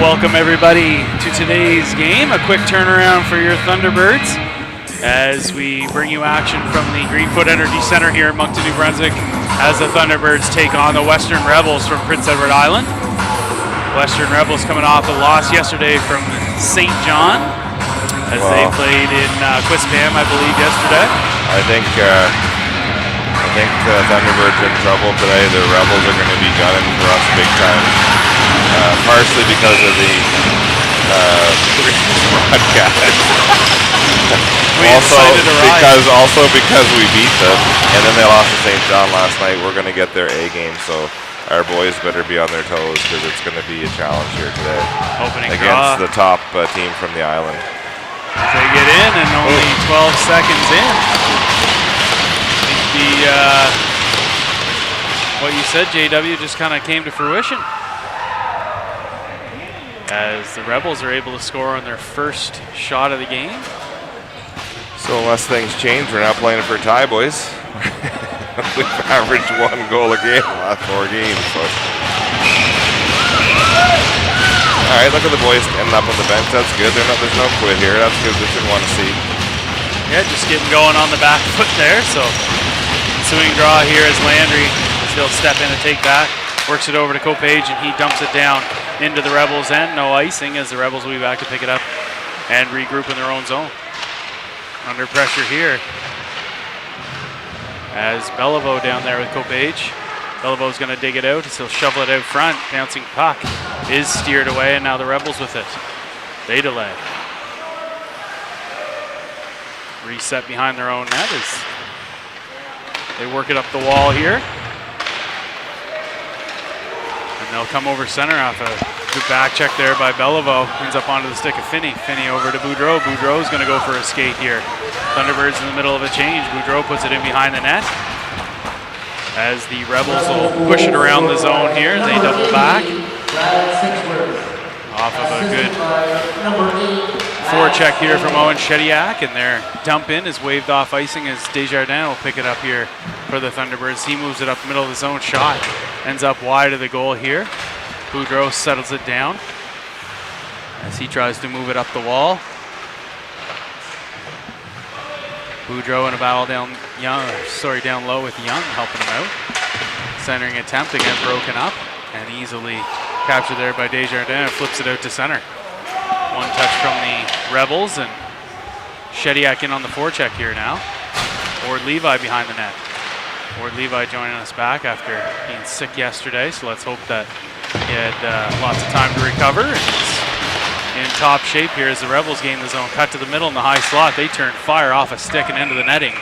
Welcome everybody to today's game. A quick turnaround for your Thunderbirds as we bring you action from the Greenfoot Energy Center here in Moncton, New Brunswick, as the Thunderbirds take on the Western Rebels from Prince Edward Island. Western Rebels coming off a loss yesterday from St. John as they played in Quispam, I believe, yesterday. I think the Thunderbirds are in trouble today. The Rebels are going to be gunning for us big time. Partially because of the broadcast. also because we beat them, and then they lost to St. John last night. We're going to get their A game, so our boys better be on their toes because it's going to be a challenge here today. Opening against draw. The top team from the island. They get in, and only 12 seconds in. What you said, JW, just kind of came to fruition, as the Rebels are able to score on their first shot of the game. So unless things change, we're not playing for a tie, boys. We've averaged 1 goal a game the last 4 games. So. All right, look at the boys ending up on the bench. That's good. There's no quit here. That's good. That's what we want to see. Yeah, just getting going on the back foot there. So swing draw here as Landry, he'll step in and take that. Works it over to Copage, and he dumps it down into the Rebels' end. No icing, as the Rebels will be back to pick it up and regroup in their own zone. Under pressure here as Beliveau down there with Copage. Beliveau's going to dig it out, so he'll shovel it out front. Bouncing puck is steered away, and now the Rebels with it. They delay. Reset behind their own net as they work it up the wall here. They'll come over center off a good back check there by Beliveau. Ends up onto the stick of Finney. Finney over to Boudreau. Boudreau's going to go for a skate here. Thunderbirds in the middle of a change. Boudreau puts it in behind the net. As the Rebels will push it around the zone here. They double back. Off of a good forecheck here from Owen Shediak. And their dump in is waved off icing as Desjardins will pick it up here for the Thunderbirds. He moves it up the middle of the zone. Shot ends up wide of the goal here. Boudreau settles it down as he tries to move it up the wall. Boudreau in a battle down low with Young, helping him out. Centering attempt again broken up and easily captured there by Desjardins. Flips it out to center. One touch from the Rebels, and Shediak in on the forecheck here now. Ward Levi behind the net. Ward Levi joining us back after being sick yesterday, so let's hope that he had lots of time to recover. And he's in top shape here as the Rebels gain the zone. Cut to the middle in the high slot. They turn fire off a stick and into the netting.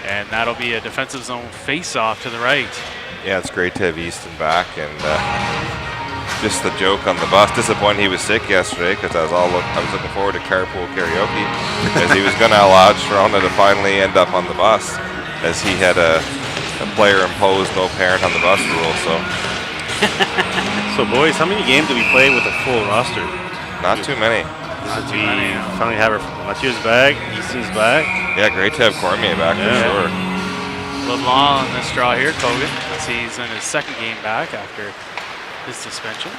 And that'll be a defensive zone face-off to the right. Yeah, it's great to have Easton back, and just the joke on the bus. Disappointed he was sick yesterday because I was looking forward to carpool karaoke as he was going to allow Toronto to finally end up on the bus, as he had a player imposed no parent on the bus rule. So boys, how many games do we play with a full roster? Not too many. Not too many. Finally have Mathieu's back, Easton's back. Yeah, great to have Cormier back for sure. LeBlanc on this draw here, Kogan. He's in his second game back after his suspension.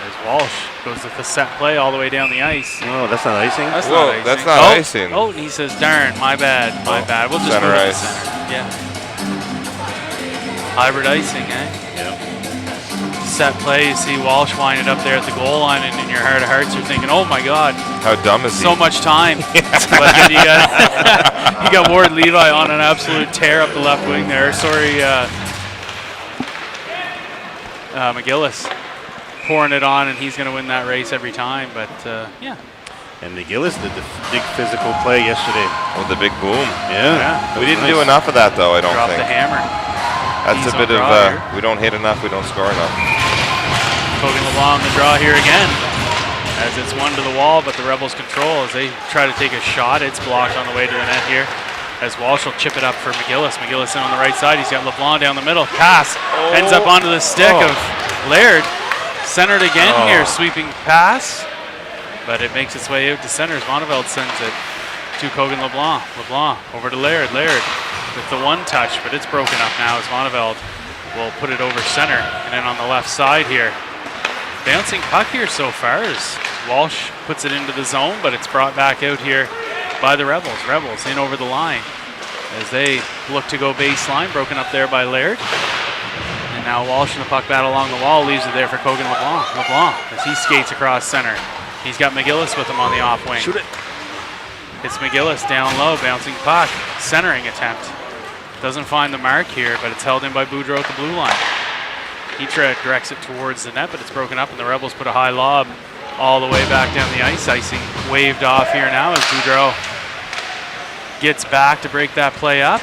There's Walsh. Goes with the set play all the way down the ice. No, that's not icing. That's not icing. That's not icing. Oh, and he says, darn, my bad. We'll just center move it to ice. center. Yeah. Hybrid icing, eh? Yep. Set play, you see Walsh wind it up there at the goal line, and in your heart of hearts, you're thinking, oh my God. How dumb is he? So much time. But then you got Ward Levi on an absolute tear up the left wing there. Sorry, McGillis pouring it on, and he's going to win that race every time. But yeah. And McGillis did the big physical play yesterday. With the big boom. Yeah. We didn't do enough of that, though, I don't Drop think. the hammer. That's a bit of, we don't hit enough, we don't score enough. Kogan LeBlanc on the draw here again, as it's one to the wall, but the Rebels control as they try to take a shot. It's blocked on the way to the net here, as Walsh will chip it up for McGillis. McGillis in on the right side. He's got LeBlanc down the middle. Pass ends up onto the stick of Laird. Centered again here, sweeping pass, but it makes its way out to center. Monteveld sends it to Kogan LeBlanc. LeBlanc over to Laird. Laird with the one touch, but it's broken up now as Monteveld will put it over center. And then on the left side here, Bouncing puck here so far as Walsh puts it into the zone, but it's brought back out here by the Rebels. Rebels in over the line as they look to go baseline, broken up there by Laird. And now Walsh in the puck battle along the wall, leaves it there for Kogan LeBlanc. LeBlanc, as he skates across center. He's got McGillis with him on the off wing. Shoot it. It's McGillis down low, bouncing puck, centering attempt. Doesn't find the mark here, but it's held in by Boudreau at the blue line. He directs it towards the net, but it's broken up, and the Rebels put a high lob all the way back down the ice. Icing waved off here now as Boudreau gets back to break that play up.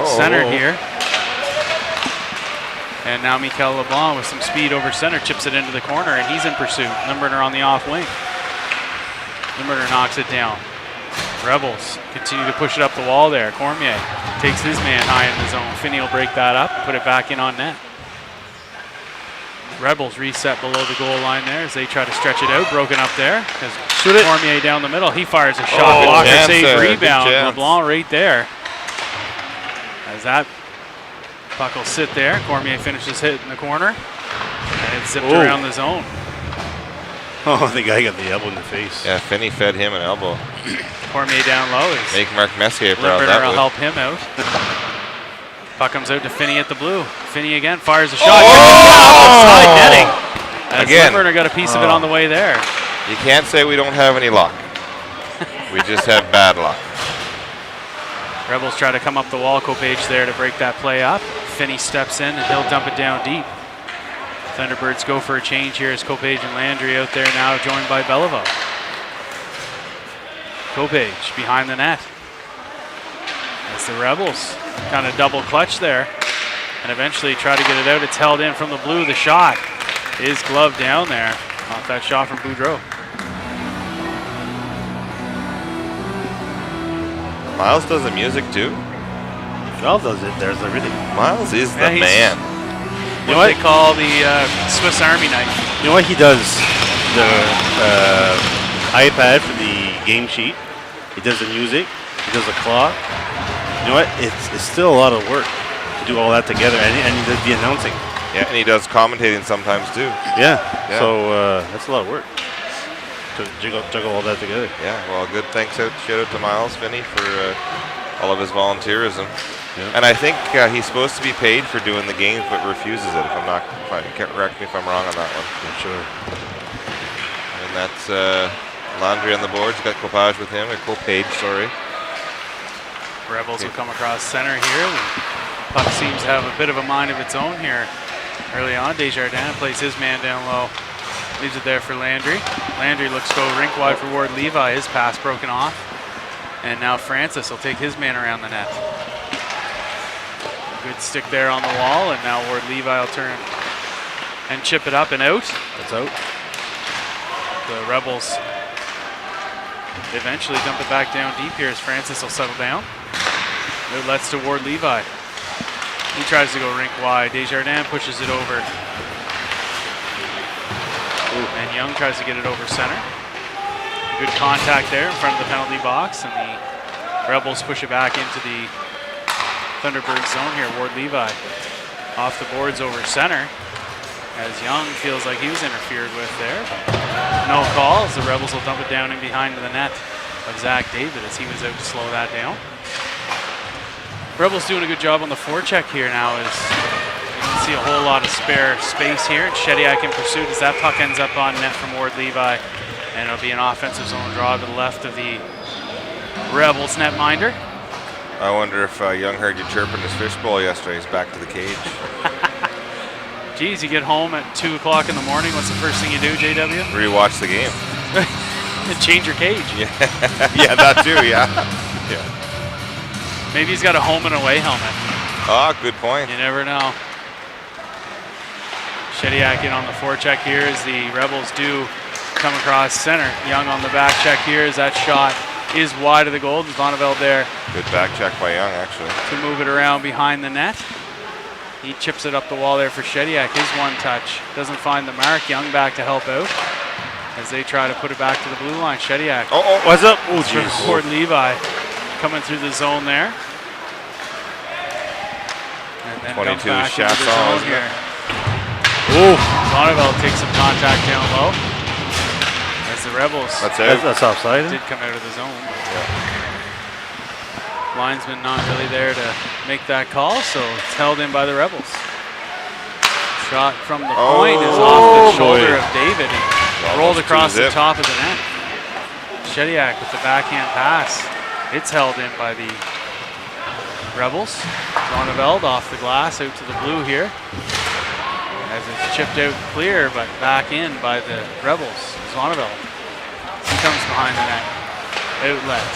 Center here. And now Mikel LeBlanc with some speed over center, chips it into the corner, and he's in pursuit. Limburner on the off wing. Limburner knocks it down. Rebels continue to push it up the wall there. Cormier takes his man high in the zone. Finney will break that up, put it back in on net. Rebels reset below the goal line there as they try to stretch it out. Broken up there as Cormier down the middle. He fires a shot. Blocker save, rebound. LeBlanc right there. As that puck will sit there. Cormier finishes hit in the corner. And it's zipped around the zone. Oh, the guy got the elbow in the face. Yeah, Finney fed him an elbow. Cormier down low. Make Mark Messier proud. Limburner will help him out. Puck comes out to Finney at the blue. Finney again fires a shot. Offside netting. As Again. Limburner got a piece of it on the way there. You can't say we don't have any luck. We just have bad luck. Rebels try to come up the wall. Kopage there to break that play up. Finney steps in and he'll dump it down deep. Thunderbirds go for a change here as Kopage and Landry out there now, joined by Beliveau. Kopage behind the net. As the Rebels kind of double clutch there and eventually try to get it out. It's held in from the blue. The shot is gloved down there off that shot from Boudreau. Miles does the music too. Miles does it. There's everything. Miles is the man. You know what they call the Swiss Army knife. You know what he does? The iPad for the game sheet. He does the music. He does the clock. You know what? It's still a lot of work to do all that together, and he does the announcing. Yeah, and he does commentating sometimes too. Yeah. So that's a lot of work to juggle all that together. Yeah. Well, good shout out to Miles Finney for all of his volunteerism. Yeah. And I think he's supposed to be paid for doing the games, but refuses it. Correct me if I'm wrong on that one. Not sure. And that's Landry on the boards. Got Kopage with him, or Kopage, sorry. Rebels will come across center here. The puck seems to have a bit of a mind of its own here. Early on, Desjardins plays his man down low. Leaves it there for Landry. Landry looks to go rink wide for Ward Levi. His pass broken off. And now Francis will take his man around the net. Good stick there on the wall, and now Ward Levi will turn and chip it up and out. That's out. The Rebels eventually dump it back down deep here as Francis will settle down. Outlets to Ward Levi. He tries to go rink wide. Desjardins pushes it over. And Young tries to get it over center. Good contact there in front of the penalty box, and the Rebels push it back into the Thunderbird zone here. Ward Levi off the boards over center as Young feels like he was interfered with there. No calls. The Rebels will dump it down in behind the net of Zach David as he was out to slow that down. Rebels doing a good job on the forecheck here now as you can see a whole lot of spare space here. And Shediak in pursuit as that puck ends up on net from Ward Levi. And it'll be an offensive zone draw to the left of the Rebels netminder. I wonder if Young heard you chirping his fishbowl yesterday. He's back to the cage. Geez, you get home at 2 o'clock in the morning. What's the first thing you do, JW? Rewatch the game. Change your cage. Yeah, yeah, that too. Yeah, yeah. Maybe he's got a home and away helmet. Ah, good point. You never know. Shediak in on the forecheck here as the Rebels do come across center. Young on the back check here as that shot is wide of the goal. Vonnevel there. Good back check by Young, actually. To move it around behind the net. He chips it up the wall there for Shediak. His one touch doesn't find the mark. Young back to help out as they try to put it back to the blue line. Shediak. Oh, what's up? Oh, jeez. Ward Levi coming through the zone there. And then 22 back into the Chasson zone here. Oh, Bonneville takes some contact down low. As the Rebels that's offside. did come out of the zone. Linesman not really there to make that call, so it's held in by the Rebels. Shot from the point is off the shoulder of David and rolled across the top of the net. Shediak with the backhand pass. It's held in by the Rebels. Zonneveld off the glass out to the blue here. As it's chipped out clear, but back in by the Rebels. Zonneveld. He comes behind the net. Outlet.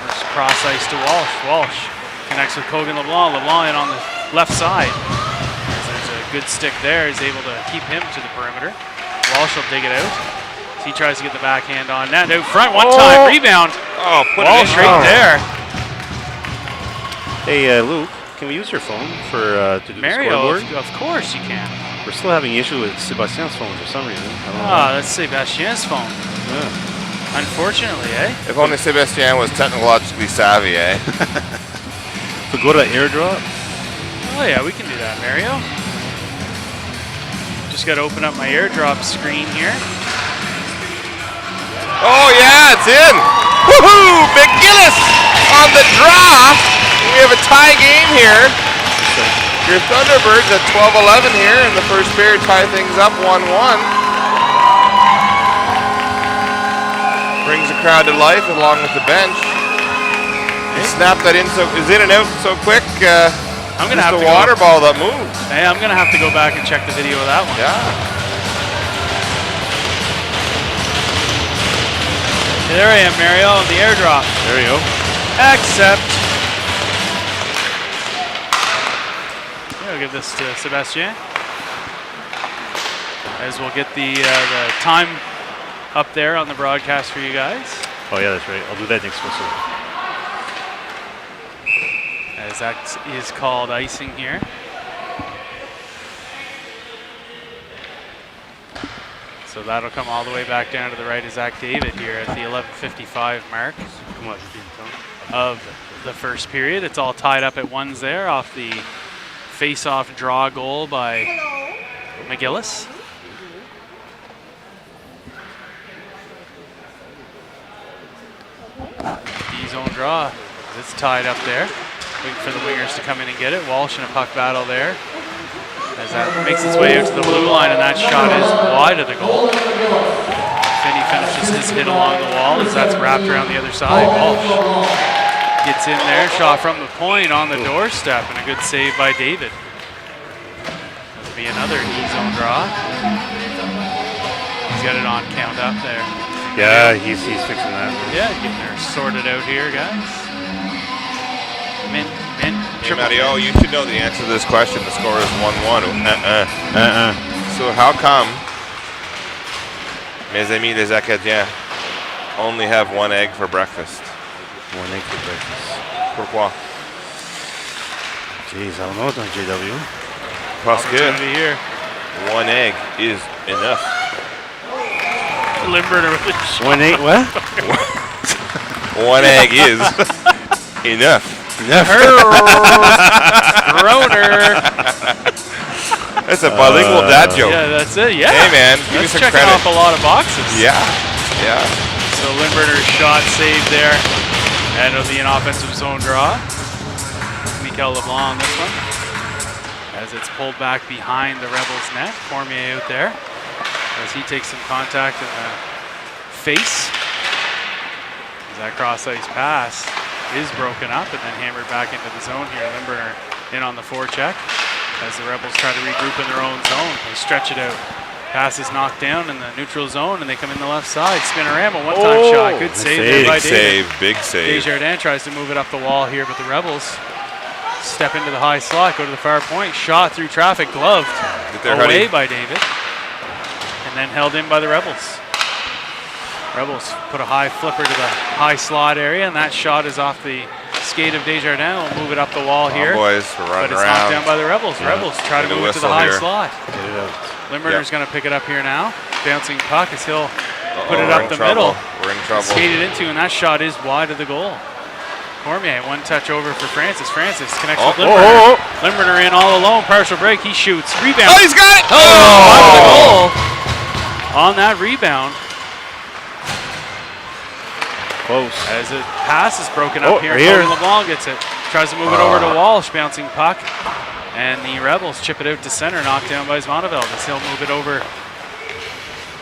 Works cross ice to Walsh. Walsh connects with Kogan LeBlanc. LeBlanc in on the left side. As there's a good stick there. He's able to keep him to the perimeter. Walsh will dig it out. He tries to get the backhand on net. Out front one time. Rebound. Oh, put Walsh it in. right there. Hey, Luke, can we use your phone for to do Mario, the scoreboard? of course you can. We're still having issue with Sebastian's phone for some reason. I don't know. That's Sebastien's phone. Yeah. Unfortunately, eh? If only Sebastien was technologically savvy, eh? So go to airdrop. Oh yeah, we can do that, Mario. Just got to open up my airdrop screen here. Oh yeah, it's in! Woohoo! McGillis on the draw! We have a tie game here. Your Thunderbirds at 12-11 here in the first period tie things up 1-1. Brings the crowd to life along with the bench. He snapped that in is in and out so quick. I'm gonna have the to water ball that moved. Hey, I'm gonna have to go back and check the video of that one. Yeah. Hey, there I am, Mario, on the airdrop. There you go. Accept. I'll give this to Sebastien. As we'll get the time up there on the broadcast for you guys. Oh yeah, that's right. I'll do that next episode. As that is called icing here. So that'll come all the way back down to the right of Zach David here at the 11:55 mark of the first period. It's all tied up at ones there off the face-off draw goal by McGillis. D-zone draw. It's tied up there. Waiting for the wingers to come in and get it. Walsh in a puck battle there. As that makes its way out to the blue line, and that shot is wide of the goal. Finney finishes his hit along the wall as that's wrapped around the other side. Walsh gets in there, shot from the point on the doorstep, and a good save by David. That'll be another D-zone draw. He's got it on count up there. Yeah, he's fixing that. Yeah, getting her sorted out here, guys. Mint, Hey, Mario, you should know the answer to this question. The score is 1-1. So how come mes amis les Acadiens only have one egg for breakfast? One egg for breakfast. Pourquoi? Jeez, I don't know, JW. Parce que Opportunity here. one egg is enough. Limburner with the shot. 1-8, what? One egg is enough. Groner. That's a bilingual dad joke. Yeah, that's it. Yeah. Hey, man, give me That's some checking credit. off a lot of boxes. Yeah, yeah. So Limburner's shot saved there. And it'll be an offensive zone draw. Mikel LeBlanc on this one. As it's pulled back behind the Rebels net. Cormier out there. As he takes some contact in the face. As that cross ice pass is broken up and then hammered back into the zone here. Limburner in on the forecheck as the Rebels try to regroup in their own zone. They stretch it out. Pass is knocked down in the neutral zone and they come in the left side. Spinorama, one-time shot. Good save there by David. Big save. Desjardins tries to move it up the wall here, but the Rebels step into the high slot, go to the far point. Shot through traffic, gloved away by David. And then held in by the Rebels. Rebels put a high flipper to the high slot area, and that shot is off the skate of Desjardins. We'll move it up the wall here. Boys, we're running but it's knocked down by the Rebels. Yeah. Rebels try to move it to the high slot. Get it out. Limburner's going to pick it up here now. Bouncing puck as he'll put it up the middle. We're in trouble. Skated into, and that shot is wide of the goal. Cormier, one touch over for Francis. Francis connects with Limburner. Limburner in all alone, partial break, he shoots. Rebound. Oh, he's got it! Oh, that rebound. Close. As a pass is broken Oh, up here. right here. Cody LeBlanc gets it. Tries to move it over to Walsh, bouncing puck. And the Rebels chip it out to center, knocked down by Zvoneveld as he'll move it over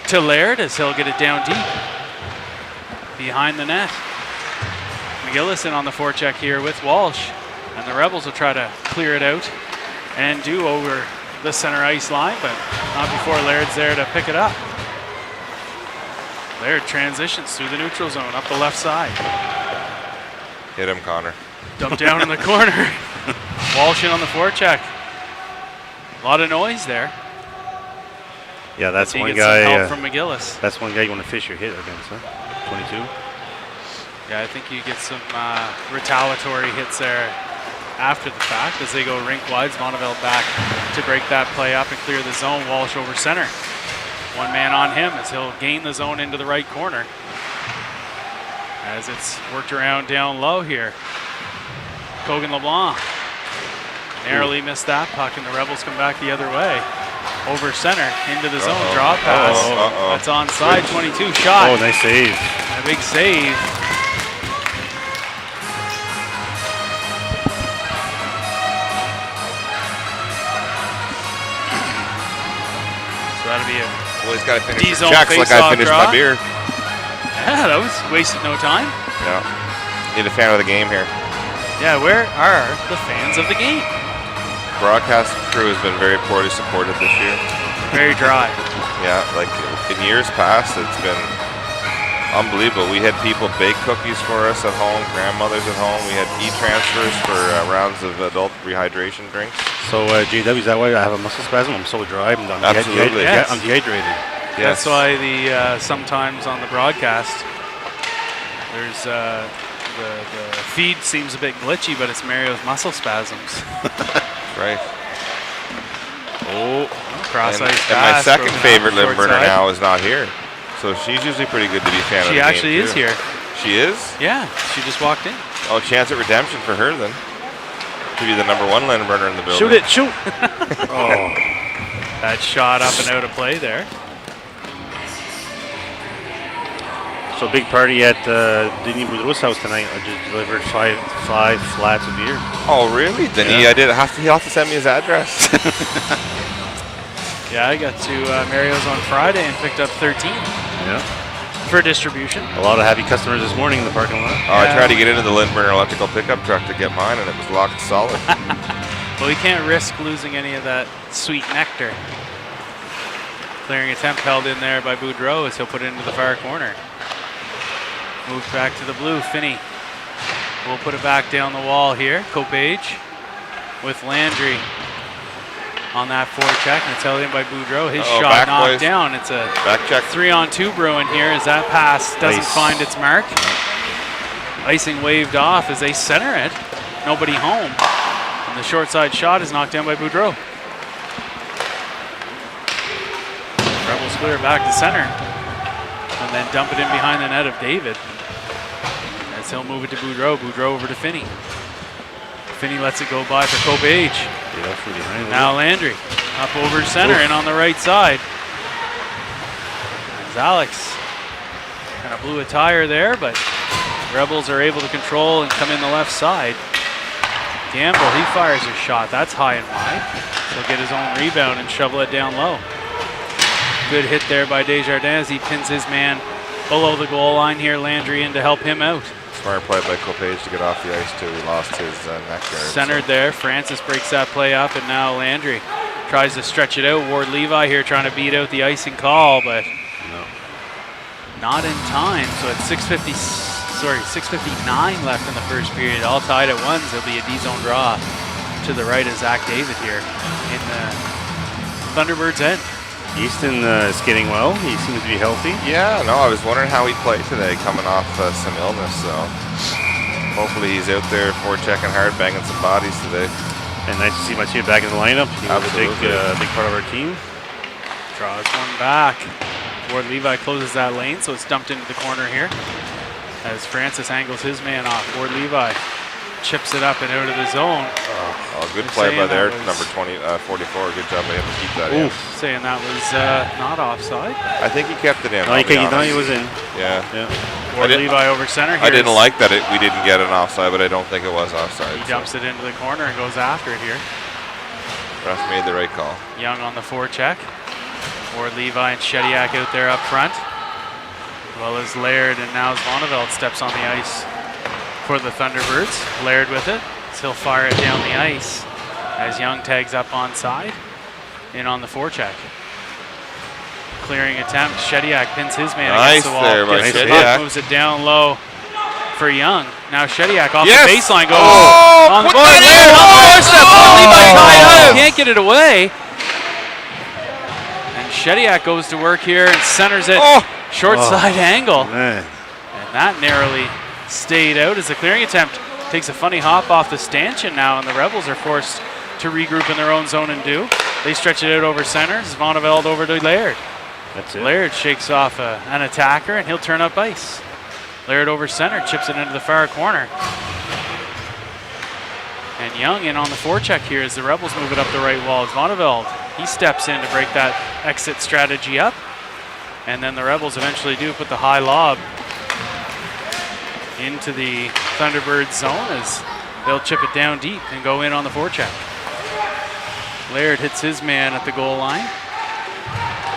to Laird as he'll get it down deep behind the net. McGillis in on the forecheck here with Walsh. And the Rebels will try to clear it out and do over the center ice line, but not before Laird's there to pick it up. Laird transitions through the neutral zone up the left side. Hit him, Connor. Dumped down in the corner. Walsh in on the forecheck. A lot of noise there. Yeah, that's He one gets some guy. help from McGillis. That's one guy you want to fish your hit against, huh? 22. Yeah, I think you get some retaliatory hits there after the fact as they go rink wide. Zvoneveld back to break that play up and clear the zone. Walsh over center. One man on him as he'll gain the zone into the right corner. As it's worked around down low here. Cogan LeBlanc narrowly missed that puck, and the Rebels come back the other way. Over center, into the zone, draw pass. That's onside, 22 shot. Oh, nice save. A big save. So that'll be a Well, he's got to finish his D-zone checks like I face-off finished draw. my beer. yeah, that was wasted no time. Yeah. Need a fan of the game here. Yeah, where are the fans of the game? Broadcast crew has been very poorly supported this year. Very dry. Yeah, like in years past, it's been unbelievable. We had people bake cookies for us at home, grandmothers at home. We had e-transfers for rounds of adult rehydration drinks. So, JW, is that why I have a muscle spasm? I'm so dry. I'm Absolutely. dehydrated. Yeah, I'm dehydrated. Yes. That's why the sometimes on the broadcast, there's the feed seems a bit glitchy, but it's Mario's muscle spasms. Right. Oh, cross ice And my pass second broken favorite up, limb short burner side. now is not here. So she's usually pretty good to be a fan of She the actually game is too. here. She is? Yeah, she just walked in. Oh, chance at redemption for her then. To be the #1 limb burner in the building. Shoot it, shoot! Oh. That shot up and out of play there. So big party at Denis Boudreau's house tonight. I just delivered five flats of beer. Oh, really? Then Yeah. he'll have to send me his address. Yeah, I got to Mario's on Friday and picked up 13 Yeah. for distribution. A lot of happy customers this morning in the parking lot. Oh, I tried to get into the Lindburner electrical pickup truck to get mine, and it was locked solid. Well, you can't risk losing any of that sweet nectar. Clearing attempt held in there by Boudreau as he'll put it into the far corner. Moved back to the blue. Finney will put it back down the wall here. Copage with Landry on that forecheck. And it's held in by Boudreau. His shot back knocked boys. down. It's a Back check. 3-on-2 brewing here as that pass doesn't Ice. find its mark. Icing waved off as they center it. Nobody home. And the short side shot is knocked down by Boudreau. Rebels clear back to center. And then dump it in behind the net of David. As he'll move it to Boudreau. Boudreau over to Finney. Finney lets it go by for Copage. Yeah, from behind. Now Landry up over center and on the right side. As Alex kind of blew a tire there, but Rebels are able to control and come in the left side. Gamble, he fires his shot. That's high and wide. He'll get his own rebound and shovel it down low. Good hit there by Desjardins. He pins his man below the goal line here. Landry in to help him out. Smart play by Copage to get off the ice too. He lost his neck guard. Centered there. Francis breaks that play up, and now Landry tries to stretch it out. Ward Levi here trying to beat out the icing call, but not in time. So at 6:59 left in the first period, all tied at ones. There'll be a D-zone draw to the right of Zach David here in the Thunderbirds' end. Easton is skating well. He seems to be healthy. Yeah, no, I was wondering how he played today coming off some illness, so hopefully he's out there forechecking hard, banging some bodies today. And nice to see my team back in the lineup. He was a Absolutely. big part of our team. Draws one back. Ward Levi closes that lane, so it's dumped into the corner here. As Francis angles his man off. Ward Levi chips it up and out of the zone. Oh, good play by their number 44. Good job by him to keep that in. Saying that was not offside. I think he kept it in. No, he thought he was in. Yeah. Or Levi over center. I didn't like that we didn't get an offside, but I don't think it was offside. He dumps it into the corner and goes after it here. Ref made the right call. Young on the forecheck. Or Levi and Shediak out there up front. As well as Laird, and now Zvoneveld steps on the ice for the Thunderbirds. Laird with it. So he'll fire it down the ice as Young tags up onside. In on the forecheck. Clearing attempt. Shediak pins his man against the wall. There by Shediak. Moves it down low for Young. Now Shediak off the baseline goes on the board. Laird on the doorstep. Levi tied up. Can't get it away. And Shediak goes to work here and centers it. Short side angle. Man. And that narrowly stayed out as the clearing attempt takes a funny hop off the stanchion now, and the Rebels are forced to regroup in their own zone and do. They stretch it out over center. Zvoneveld over to Laird. That's it. Laird shakes off an attacker, and he'll turn up ice. Laird over center, chips it into the far corner. And Young in on the forecheck here as the Rebels move it up the right wall. Zvoneveld, he steps in to break that exit strategy up. And then the Rebels eventually do put the high lob into the Thunderbirds zone as they'll chip it down deep and go in on the forecheck. Laird hits his man at the goal line.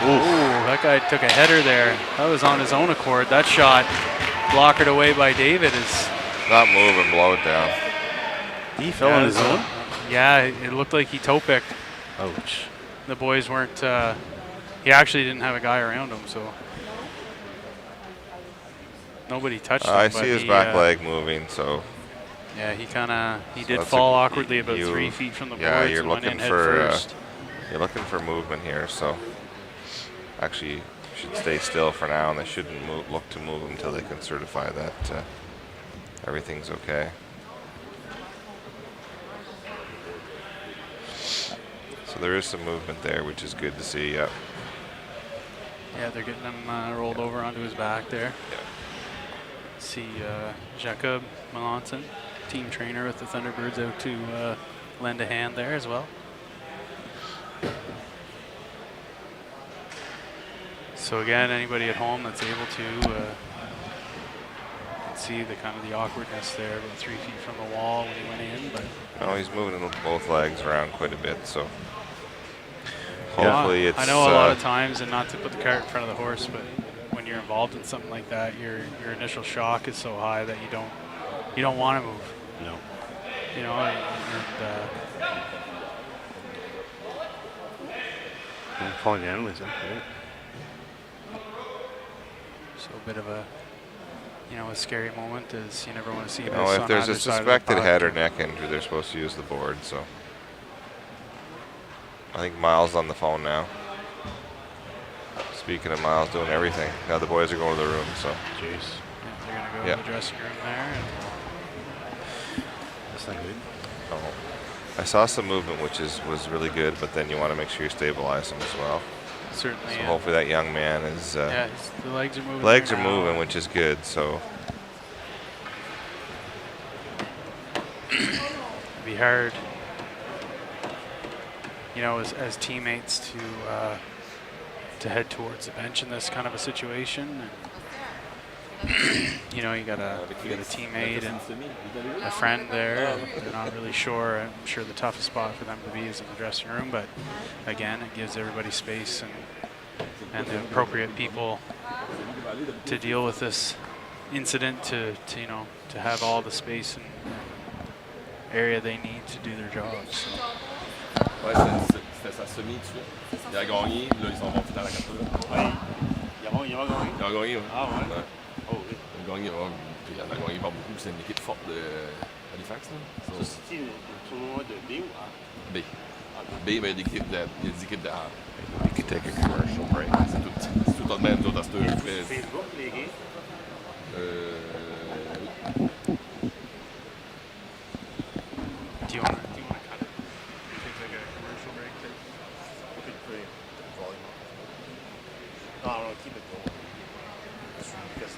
Ooh, that guy took a header there. That was on his own accord. That shot blockered away by David is not move and blow it down. He fell on his own? Yeah, it looked like he toe picked. Ouch. The boys weren't, he actually didn't have a guy around him, so nobody touched him. I see his back leg moving, so. Yeah, he did fall awkwardly about 3 feet from the boards. Yeah, you're and went looking in for head first. you're looking for movement here, so actually you should stay still for now, and they shouldn't look to move until they can certify that everything's okay. So there is some movement there, which is good to see. Yep. Yeah, they're getting him rolled over onto his back there. Yeah. See Jacob Melanson, team trainer with the Thunderbirds, out to lend a hand there as well. So again, anybody at home that's able to see the kind of the awkwardness there, about 3 feet from the wall when he went in. But no, he's moving both legs around quite a bit, so hopefully it's. I know a lot of times, and not to put the cart in front of the horse, but when you're involved in something like that, your initial shock is so high that you don't want to move. No. You know, and falling down with him. So a bit of a scary moment is you never want to see this. No, if on there's a either side of the suspected puck. head or neck injury, they're supposed to use the board. So I think Miles on the phone now. Speaking of Miles doing everything, now the boys are going to the room. So Jeez. Yeah, they're gonna go to the dressing room there. And that's not good. no. I saw some movement, which was really good, but then you want to make sure you stabilize them as well. certainly. So hopefully that young man is. Yeah, the legs are moving. Legs there are now. moving, which is good. So It'd be hard, as teammates to head towards the bench in this kind of a situation. And, you got a teammate and a friend there. They're not really sure. I'm sure the toughest spot for them to be is in the dressing room. But again, it gives everybody space and the appropriate people to deal with this incident to have all the space and area they need to do their jobs. So. Ouais, c'était sa semi dessus. Il a gagné, là ils s'en vont tout à la capture. Ouais. Il a gagné? Il a gagné, ouais. Ah ouais? Ouais. Oh oui. Il a gagné, ouais. Puis il en a gagné pas beaucoup, c'est une équipe forte de Halifax. Là. Ça, c'est un tournoi de B ou A? B. B, mais il y a des équipes de A. you can take a commercial break. C'est tout de même, d'autres à cette heure. Facebook, les gays? Do you want to cut it? Take like a commercial break there. Could put the volume up. No, keep it going. Because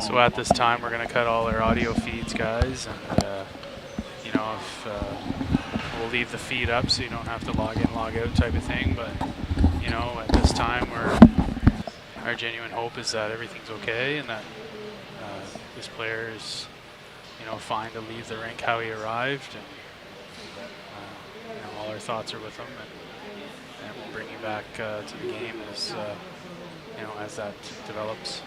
So at this time, we're going to cut all our audio feeds, guys, and you know, if we'll leave the feed up so you don't have to log in, log out type of thing. But you know, at this time, our genuine hope is that everything's okay and that this player is, you know, fine to leave the rink how he arrived, and you know, all our thoughts are with him, and we'll bring you back to the game as you know, as that develops.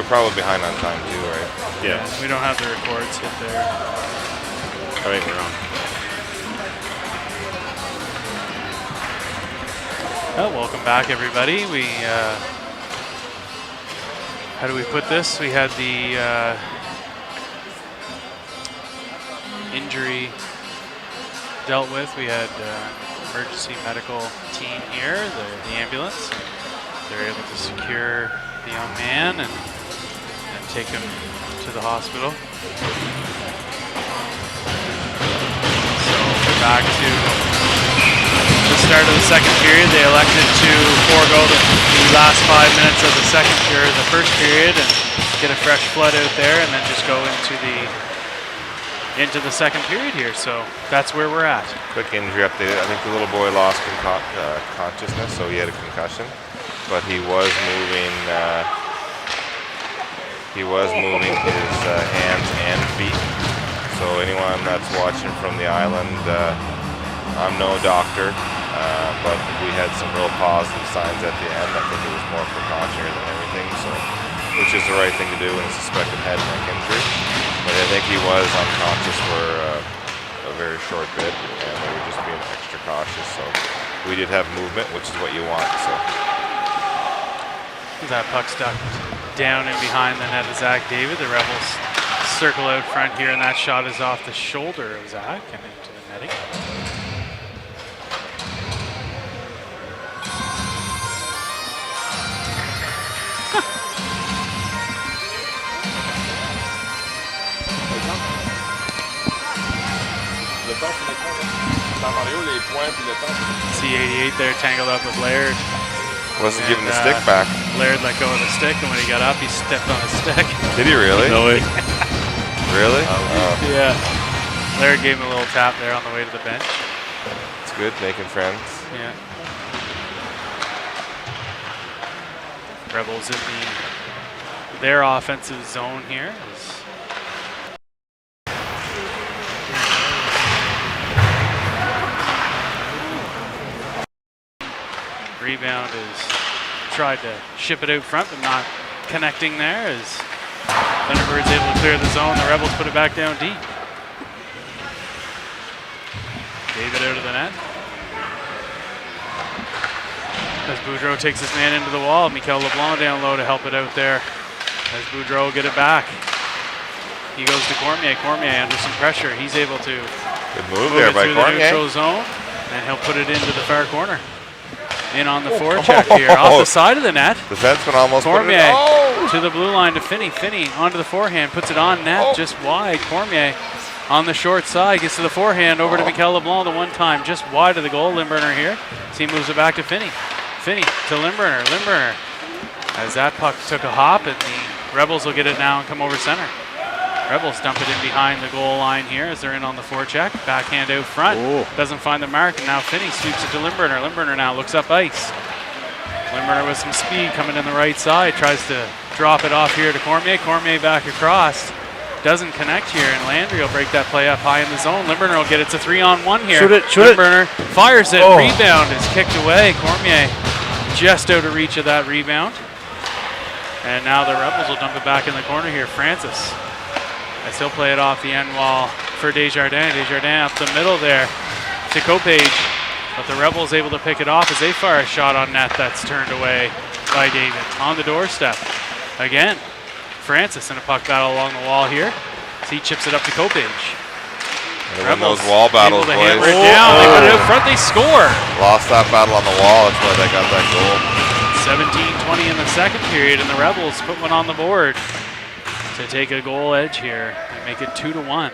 probably behind on time too, right? Yeah. We don't have the records hit there. All right, we're on. Well, welcome back, everybody. We how do we put this? We had the injury dealt with. We had emergency medical team here, the ambulance. They're able to secure the young man and take him to the hospital. So we're back to the start of the second period. They elected to forego the last 5 minutes of the first period and get a fresh flood out there and then just go into the second period here. So that's where we're at. Quick injury update. I think the little boy lost consciousness, so he had a concussion, but he was moving. He was moving his hands and feet. So anyone that's watching from the island, I'm no doctor, but we had some real positive signs at the end. I think it was more precautionary than everything, so which is the right thing to do in a suspected head and neck injury. But I think he was unconscious for a very short bit, and they were just being extra cautious. So we did have movement, which is what you want. So that puck stuck down and behind the net of Zach David. The Rebels circle out front here, and that shot is off the shoulder of Zach and into the netting. C88 there tangled up with Laird. wasn't giving the stick back. Laird let go of the stick, and when he got up, he stepped on the stick. Did he really? No way. Really? Yeah. Laird gave him a little tap there on the way to the bench. It's good, making friends. Yeah. Rebels in their offensive zone here. Rebound is tried to ship it out front, but not connecting there as Thunderbirds able to clear the zone. The Rebels put it back down deep. David out of the net. As Boudreau takes his man into the wall, Mikel LeBlanc down low to help it out there. As Boudreau will get it back. He goes to Cormier. Cormier under some pressure. He's able to good move there by Cormier. The neutral zone, and he'll put it into the far corner. In on the forecheck here, off the side of the net. Defenseman almost Cormier to the blue line to Finney. Finney onto the forehand, puts it on net, just wide. Cormier on the short side, gets to the forehand, over to Mikel LeBlanc the one time, just wide of the goal. Lindberner here. So he moves it back to Finney. Finney to Lindberner. Lindberner, as that puck took a hop, and the Rebels will get it now and come over center. Rebels dump it in behind the goal line here as they're in on the forecheck. Backhand out front. Ooh. Doesn't find the mark, and now Finney sweeps it to Lindberner. Lindberner now looks up ice. Lindberner with some speed coming in the right side. Tries to drop it off here to Cormier. Cormier back across. Doesn't connect here, and Landry will break that play up high in the zone. Lindberner will get it to 3-on-1 here. Shoot it. Lindberner fires it. Rebound is kicked away. Cormier just out of reach of that rebound. And now the Rebels will dump it back in the corner here. Francis. As he'll play it off the end wall for Desjardins. Desjardins up the middle there to Kopage. But the Rebels able to pick it off as they fire a shot on net that's turned away by David. On the doorstep again. Francis in a puck battle along the wall here. So he chips it up to Kopage. Rebels those wall battles, able to boys. hammer it down. They put it out front. They score. Lost that battle on the wall. That's why they got that goal. 17-20 in the second period, and the Rebels put one on the board to take a goal edge here and make it 2-1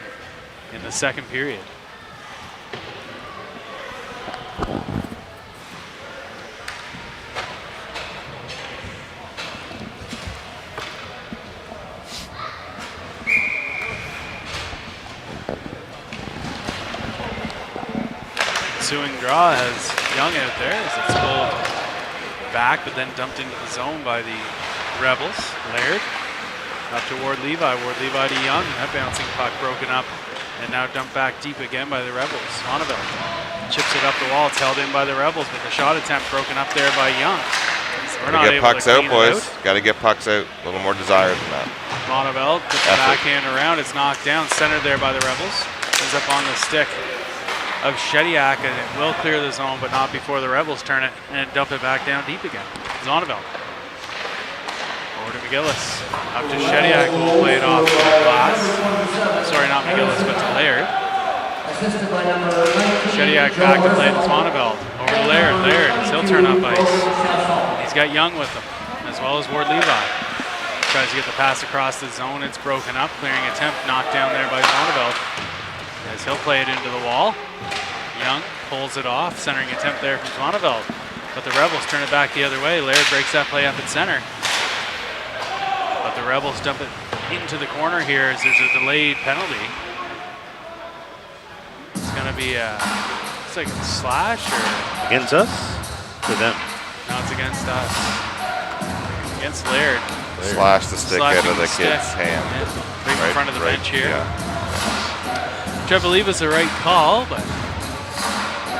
in the second period. Ensuing draw has Young out there as it's pulled back, but then dumped into the zone by the Rebels. Laird up to Ward Levi. Ward Levi to Young. That bouncing puck broken up and now dumped back deep again by the Rebels. Bonneville chips it up the wall. It's held in by the Rebels, but the shot attempt broken up there by Young. So we're not able to clean it out. Got to get pucks out. A little more desire than that. Monteville gets the backhand around. It's knocked down. Centered there by the Rebels. Ends up on the stick of Shediak, and it will clear the zone, but not before the Rebels turn it and dump it back down deep again. Zoneville. Over to McGillis. Up to Shediak, who will play it off to Glass. Sorry, not McGillis, but to Laird. Shediak back to play it to Zoneville. Over to Laird. Laird, he'll turn up ice. He's got Young with him, as well as Ward Levi. Tries to get the pass across the zone. It's broken up. Clearing attempt knocked down there by Zoneville. As he'll play it into the wall. Young pulls it off. Centering attempt there from Zoneville. But the Rebels turn it back the other way. Laird breaks that play up at center. But the Rebels dump it into the corner here as there's a delayed penalty. It's going to be it's like a slash or? Against us? To them. No, it's against us. Against Laird. Slash the stick out of the stick. kid's hand. Right in front of the bench here. Yeah. Which I believe is the right call, but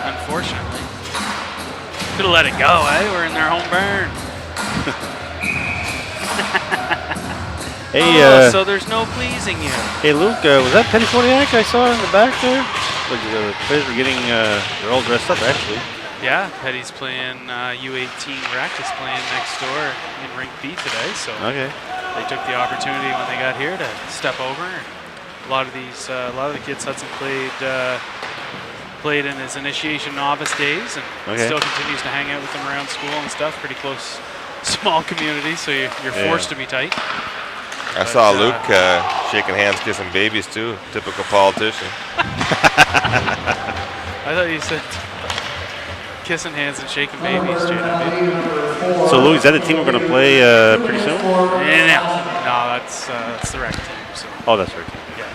unfortunately. Could have let it go, eh? We're in their home barn. Hey, so there's no pleasing you. Hey, Luke, was that Penny Foniak I saw in the back there? Like, the players were getting, they're all dressed up, actually. Yeah, Petty's playing U18 Rec is playing next door in Rink B today, so Okay. they took the opportunity when they got here to step over. A lot of the kids Hudson played in his initiation novice days, and still continues to hang out with them around school and stuff. Pretty close, small community, so you're forced to be tight. I saw Luke shaking hands, kissing babies too. Typical politician. I thought you said kissing hands and shaking babies, JW. So, Luke, is that the team we're going to play pretty soon? No, that's the rec team. So. Oh, that's right. Yeah.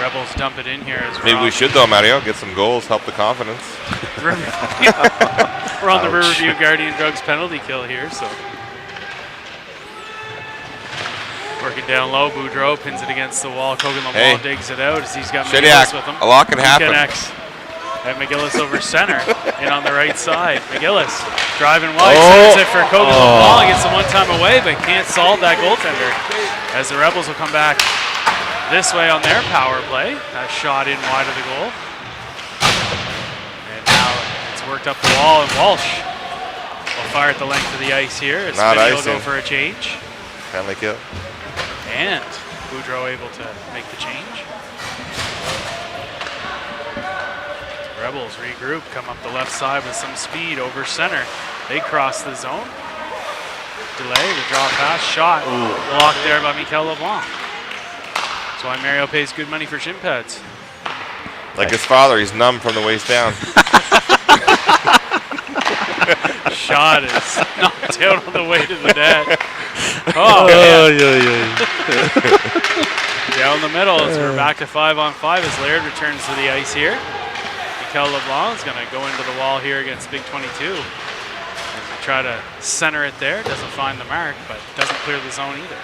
Rebels dump it in here. As Maybe we should though, Mario. Get some goals, help the confidence. We're on the Riverview Guardian Drugs penalty kill here, so. Working down low, Boudreau pins it against the wall. Kogan LeBlanc digs it out as he's got McGillis with him. A lot can happen. Connects. And McGillis over center and on the right side. McGillis driving wide, sends it for Kogan LeBlanc. Gets the one-time away, but can't solve that goaltender. As the Rebels will come back this way on their power play. That shot in wide of the goal. And now it's worked up the wall, and Walsh will fire at the length of the ice here. As Spinney will go for a change. Penalty kill. And Boudreau able to make the change. Rebels regroup, come up the left side with some speed over center. They cross the zone. Delay, the draw pass, shot. Blocked there by Mikel LeBlanc. That's why Mario pays good money for shin pads. Like his father, he's numb from the waist down. Shot is knocked down on the way to the net. Down the middle as we're back to 5-on-5 as Laird returns to the ice here. Mikel LeBlanc is going to go into the wall here against Big 22. As we try to center it there, doesn't find the mark, but doesn't clear the zone either.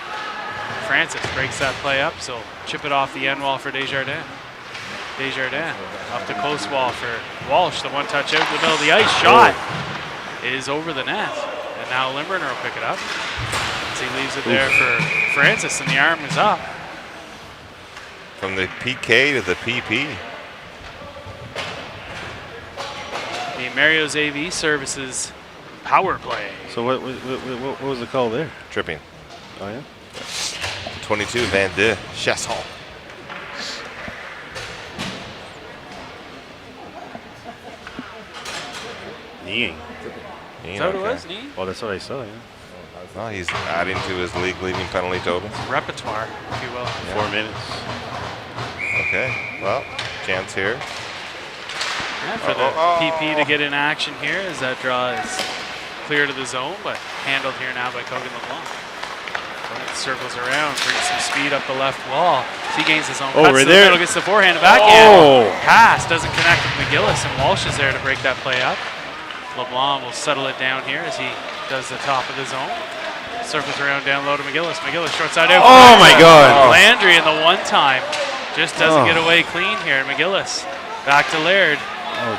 Francis breaks that play up, so chip it off the end wall for Desjardins. Desjardins up to close wall for Walsh. The one touch out in the middle of the ice. Shot is over the net. And now Limburner will pick it up. As he leaves it there for Francis, and the arm is up. From the PK to the PP. The Mario's AV Services power play. So what was the call there? Tripping. Oh, yeah? 22, Van de Chasson. Kneeing. Is that what it was, knee? Well, that's what I saw, yeah. Well, he's adding to his league-leading penalty total. Repertoire, if you will. Yeah. 4 minutes. Okay, well, chance here. Yeah, for the PP to get in action here as that draw is clear to the zone, but handled here now by Kogan LeBlanc. Circles around, brings some speed up the left wall. He gains his own cuts right to the there. middle, gets the forehand and backhand. Pass doesn't connect with McGillis, and Walsh is there to break that play up. LeBlanc will settle it down here as he does the top of the zone. Circles around down low to McGillis. McGillis short side out. Oh my God. Landry in the one time just doesn't get away clean here. McGillis back to Laird.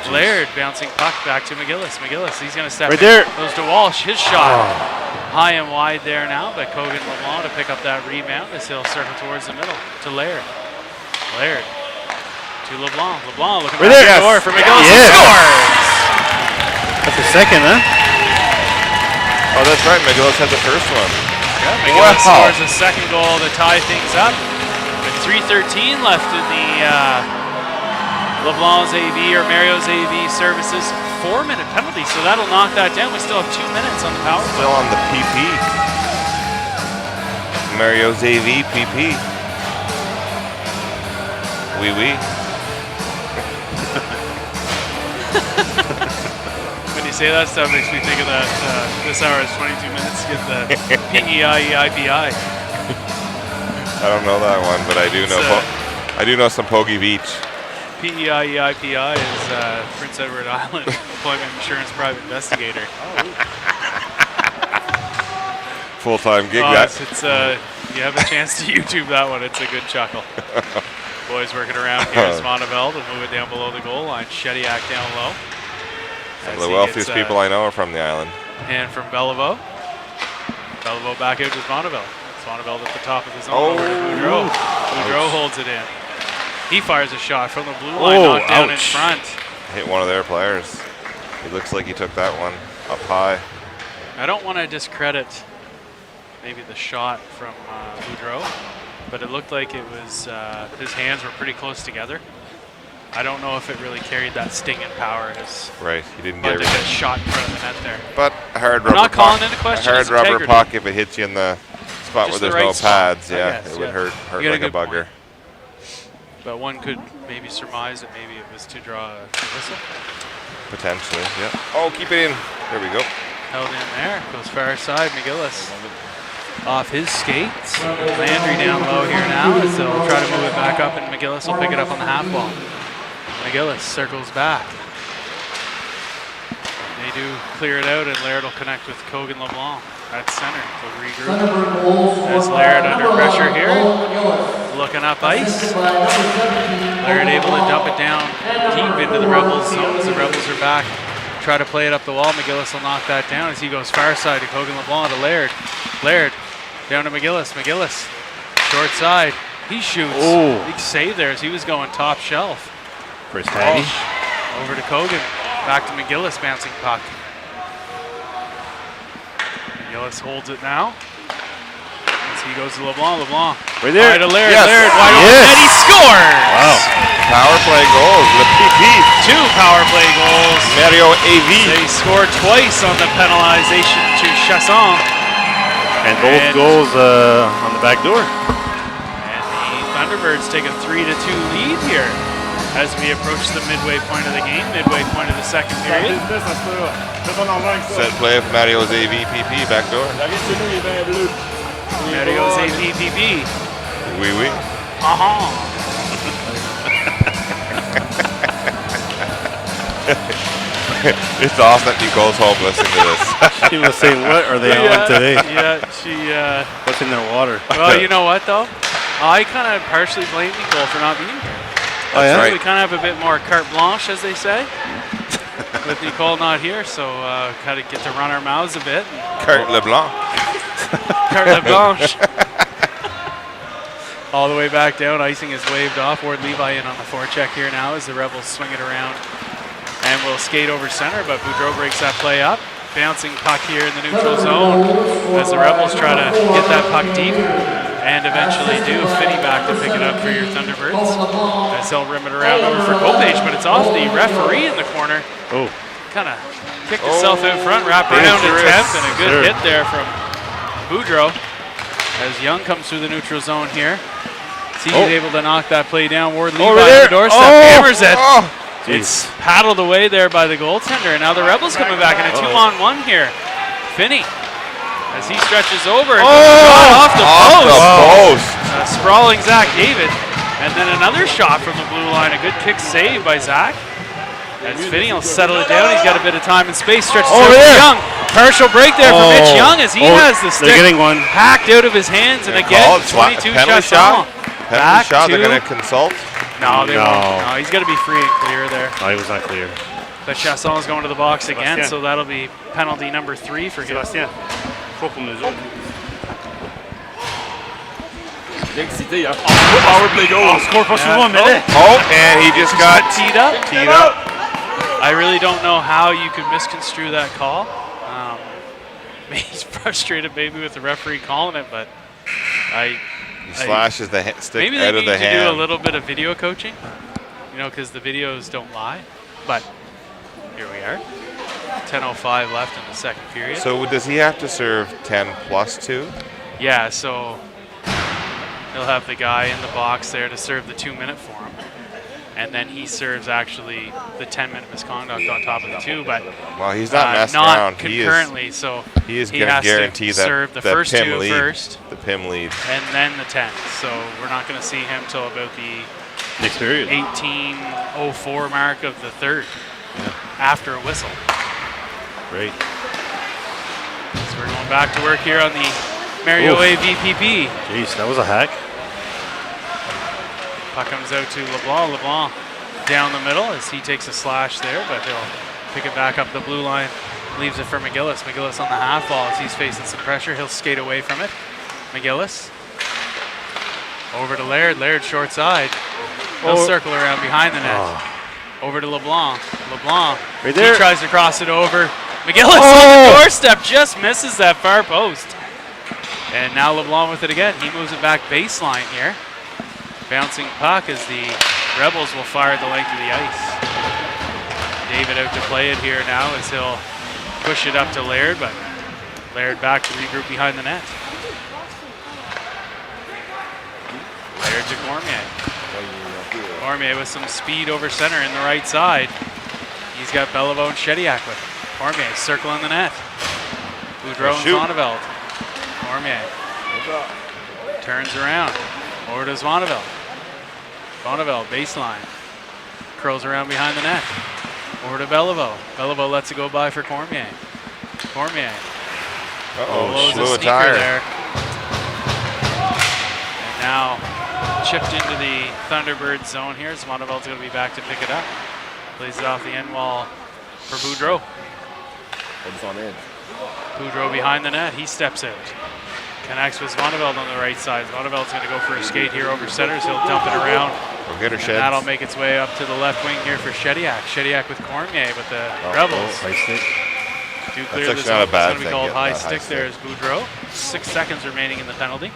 geez. Laird bouncing puck back to McGillis. McGillis, he's going to step Right in. there. Goes to Walsh. His shot high and wide there now, but Kogan LeBlanc to pick up that rebound as he'll circle towards the middle to Laird. Laird to LeBlanc. LeBlanc looking Right back there. the door for McGillis. Yes. He scores! That's the second, huh? Oh, that's right. McGillis had the first one. Yeah, McGillis Wow. scores a second goal to tie things up. With 3:13 left in the LeBlanc's AV or Mario's AV services 4-minute penalty, so that'll knock that down. We still have 2 minutes on the power play. Still on the PP. Mario's AV PP. Oui, oui. When you say that stuff, it makes me think of that this hour is 22 minutes to get the PEIEIPI. I don't know that one, but I do know. I do know some Poggy Beach. PEIEIPI is Prince Edward Island Employment Insurance Private Investigator. Full-time gig. Oh, That. it's you have a chance to YouTube that one. It's a good chuckle. Boys working around here as Monteville to move it down below the goal line. Shediak down low. Some of the wealthiest people I know are from the island. And from Bellevaux. Bellevaux back out to Monteville. Monteville at the top of the zone. Oh. Over to Boudreau. Boudreau holds it in. He fires a shot from the blue line, knocked down in front. Hit one of their players. It looks like he took that one up high. I don't want to discredit maybe the shot from Boudreau, but it looked like it was his hands were pretty close together. I don't know if it really carried that sting and power as Right, he didn't to get get shot in front of the net there. But a hard rubber not calling puck. into question A hard his rubber integrity. puck, if it hits you in the spot Just where the there's right no spot, pads, I yeah, guess, it would yeah. hurt You got a like a good bugger. point. But one could maybe surmise that maybe it was to draw a whistle. Potentially, yeah. Oh, keep it in. There we go. Held in there. Goes far side. McGillis off his skates. Landry down low here now as they'll try to move it back up, and McGillis will pick it up on the half wall. McGillis circles back. They do clear it out, and Laird will connect with Kogan LeBlanc at center. They'll regroup. As Laird under pressure here, looking up ice. Laird able to dump it down deep into the Rebels zone as the Rebels are back. Try to play it up the wall. McGillis will knock that down as he goes far side to Kogan LeBlanc to Laird. Laird down to McGillis. McGillis short side. He shoots. Oh. Big save there as he was going top shelf. First taggy. Over to Kogan. Back to McGillis, bouncing puck. McGillis holds it now. As he goes to LeBlanc. LeBlanc. Right there. Wide to Laird. Yes. Laird wide open. Yes. And he scores! Wow. Power play goals, the PP. 2 power play goals. Mario AV. They scored twice on the penalization to Chasson. And both goals on the back door. And the Thunderbirds take a 3-2 lead here as we approach the midway point of the game, midway point of the second period. Set play for Mario's AV PP back door. Mario's APPP. Oui, oui. It's awesome that Nicole's home listening to this. She was saying, what are they on today? Yeah, she. What's in their water? Well, you know what though? I kind of partially blame Nicole for not being here. Oh, yeah? right. We kind of have a bit more carte blanche, as they say, with Nicole not here, so kind of get to run our mouths a bit. Carte LeBlanc. Carte blanche. All the way back down, icing is waved off. Ward Levi in on the forecheck here now as the Rebels swing it around and will skate over center, but Boudreau breaks that play up. Bouncing puck here in the neutral zone as the Rebels try to get that puck deep and eventually do. Finney back to pick it up for your Thunderbirds as he'll rim it around over for Kopage, but it's off the referee in the corner. Oh. Kind of kicked itself out front, wrap around attempt, and a good hit there from Boudreau as Young comes through the neutral zone here. He's able to knock that play down. Ward Levi on the doorstep, hammers it. It's paddled away there by the goaltender, and now the Rebels coming back in a 2-on-1 here. Finney, as he stretches over, and shot off the post. Sprawling Zach David, and then another shot from the blue line. A good kick save by Zach. As Finney will settle it down, he's got a bit of time and space. Stretches over to Young. Partial break there for Mitch Young as he has the stick hacked out of his hands, and again, 22 shots on. Penalty shot, they're going to consult. No, they won't. No, he's got to be free and clear there. No, he was not clear. But Chasson's going to the box again, Sébastien. so that'll be penalty number 3 for him. Sébastien, pas pour nous autres. Bien excité, hein? Power play goal! On score pas souvent, mais là. Oh, and he just got Teed up. teed up. I really don't know how you could misconstrue that call. He's frustrated maybe with the referee calling it, but He slashes the stick maybe they out need of the to hand. do a little bit of video coaching, because the videos don't lie. But here we are, 10:05 left in the second period. So does he have to serve 10 plus 2? Yeah, so he'll have the guy in the box there to serve the 2-minute for him. And then he serves actually the 10-minute misconduct on top of the 2, but Well, he's not messing not around. concurrently. So He is he going to has guarantee to that serve the that first PIM 2 lead, first, the PIM lead. and then the 10. So we're not going to see him till about the Next period. 18:04 mark of the third, after a whistle. Great. So we're going back to work here on the Mario Oof. A VPP. Jeez, that was a hack. Puck comes out to LeBlanc. LeBlanc down the middle as he takes a slash there, but he'll pick it back up the blue line. Leaves it for McGillis. McGillis on the half wall as he's facing some pressure. He'll skate away from it. McGillis. Over to Laird. Laird short side. He'll circle around behind the net. Over to LeBlanc. LeBlanc. Right there. He tries to cross it over. McGillis on the doorstep just misses that far post. And now LeBlanc with it again. He moves it back baseline here. Bouncing puck as the Rebels will fire the length of the ice. David out to play it here now as he'll push it up to Laird, but Laird back to regroup behind the net. Laird to Cormier. Cormier with some speed over center in the right side. He's got Beliveau and Shediak with him. Cormier circling the net. Boudreau and Zonneveld. Cormier turns around. Over to Zonneveld. Zonneveld baseline. Curls around behind the net. Over to Beliveau. Beliveau lets it go by for Cormier. Cormier. Blows a slew a sneaker tire. there. And now chipped into the Thunderbird zone here. Zonneveld's going to be back to pick it up. Plays it off the end wall for Boudreau. It's on edge. Boudreau behind the net. He steps out. Connects with Zonneveld on the right side. Zonneveld's going to go for a skate here over centers. He'll dump it around. Go get her, And Shed. that'll make its way up to the left wing here for Shediak. Shediak with Cormier, but the Rebels High stick. do clear actually the not zone. a bad It's going to be thing, called getting high that high stick there as Boudreau. 6 seconds remaining in the penalty.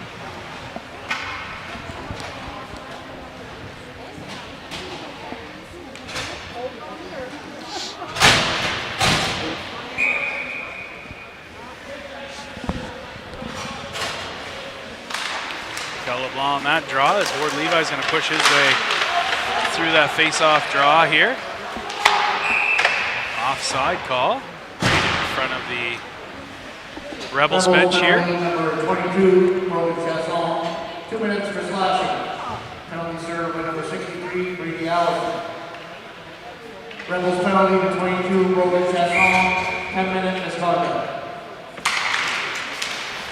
LeBlanc on that draw as Ward Levi's going to push his way through that face-off draw here. Offside call right in front of the Rebels bench here. Number 22, Roman Chasson, 2 minutes for slashing. Penalty served by number 63, Brady Allison. Rebels penalty to 22, Roman Chasson, 10-minute misconduct.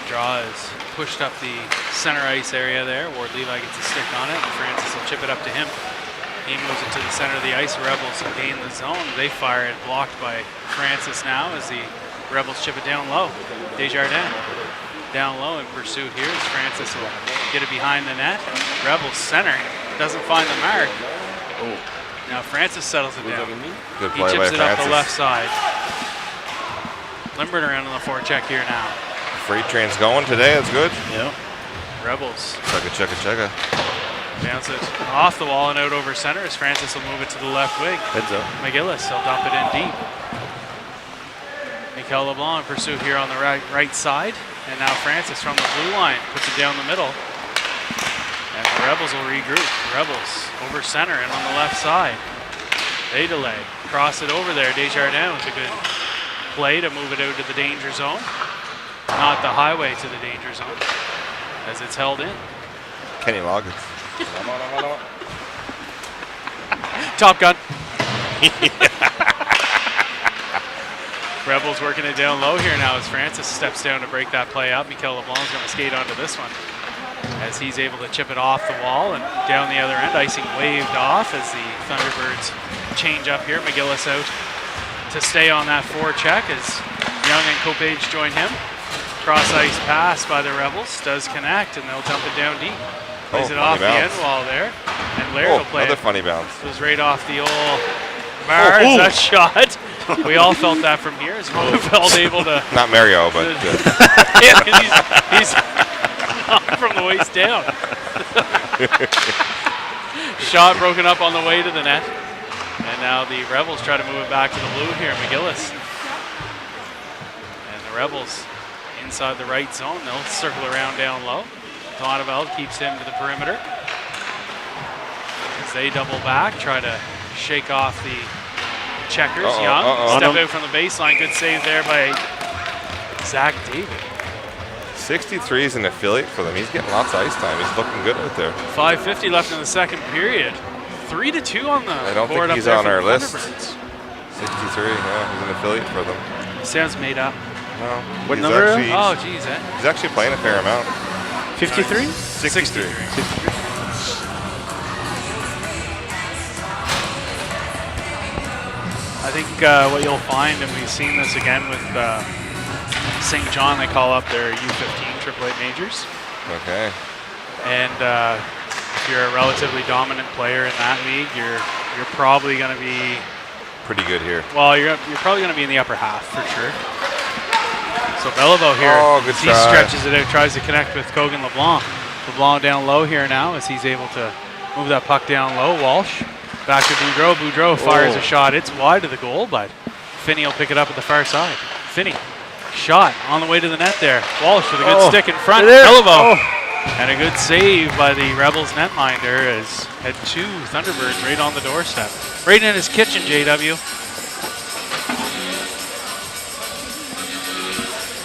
Draw is pushed up the center ice area there. Ward Levi gets a stick on it, and Francis will chip it up to him. He moves it to the center of the ice. Rebels gain the zone. They fire it, blocked by Francis now as the Rebels chip it down low. Desjardins down low in pursuit here as Francis will get it behind the net. Rebels center, doesn't find the mark. Now Francis settles it down. Good He play by chips it up the Francis. left side. Limbert around on the forecheck here now. Freight train's going today. That's good. Yeah. Rebels Chugga. bounce it off the wall and out over center as Francis will move it to the left wing. Heads up. McGillis, he'll dump it in deep. Mikel LeBlanc in pursuit here on the right side. And now Francis from the blue line puts it down the middle. And the Rebels will regroup. Rebels over center and on the left side. They delay. Cross it over there. Desjardins with a good play to move it out to the danger zone. Not the highway to the danger zone as it's held in. Kenny Loggins. Top Gun. Rebels working it down low here now as Francis steps down to break that play up. Mikel LeBlanc's going to skate onto this one. as he's able to chip it off the wall and down the other end. Icing waved off as the Thunderbirds change up here. McGillis out to stay on that forecheck as Young and Copage join him. Cross ice pass by the Rebels does connect, and they'll dump it down deep. Plays it off the end wall there, and Laird will play another it. funny bounce. It was right off the old bar as that shot. We all felt that from here as Roosevelt able to. Not Mario, but Yeah, 'cause he's from the waist down. Shot broken up on the way to the net. And now the Rebels try to move it back to the blue here, McGillis. And the Rebels inside the right zone. They'll circle around down low. Donovan keeps him to the perimeter. As they double back, try to shake off the checkers. Young, step out from the baseline. Good save there by Zach David. 63 is an affiliate for them. He's getting lots of ice time. He's looking good out there. 5:50 left in the second period. 3-2 on the I don't board think up he's there on for our the list. Thunderbirds. 63, yeah, he's an affiliate for them. Sounds made up. No, What he's number? Actually, Oh, geez, eh? he's actually playing a fair amount. 53? 63. I think what you'll find, and we've seen this again with St. John, they call up their U15 AAA majors. Okay. And if you're a relatively dominant player in that league, you're probably going to be Pretty good here. well. You're probably going to be in the upper half for sure. So Beliveau here, Good he try. stretches it out, tries to connect with Kogan LeBlanc. LeBlanc down low here now as he's able to move that puck down low. Walsh back to Boudreau. Boudreau fires a shot. It's wide of the goal, but Finney will pick it up at the far side. Finney, shot on the way to the net there. Walsh with a good stick in front. Beliveau. And a good save by the Rebels netminder as had two Thunderbirds right on the doorstep. Right in his kitchen, JW.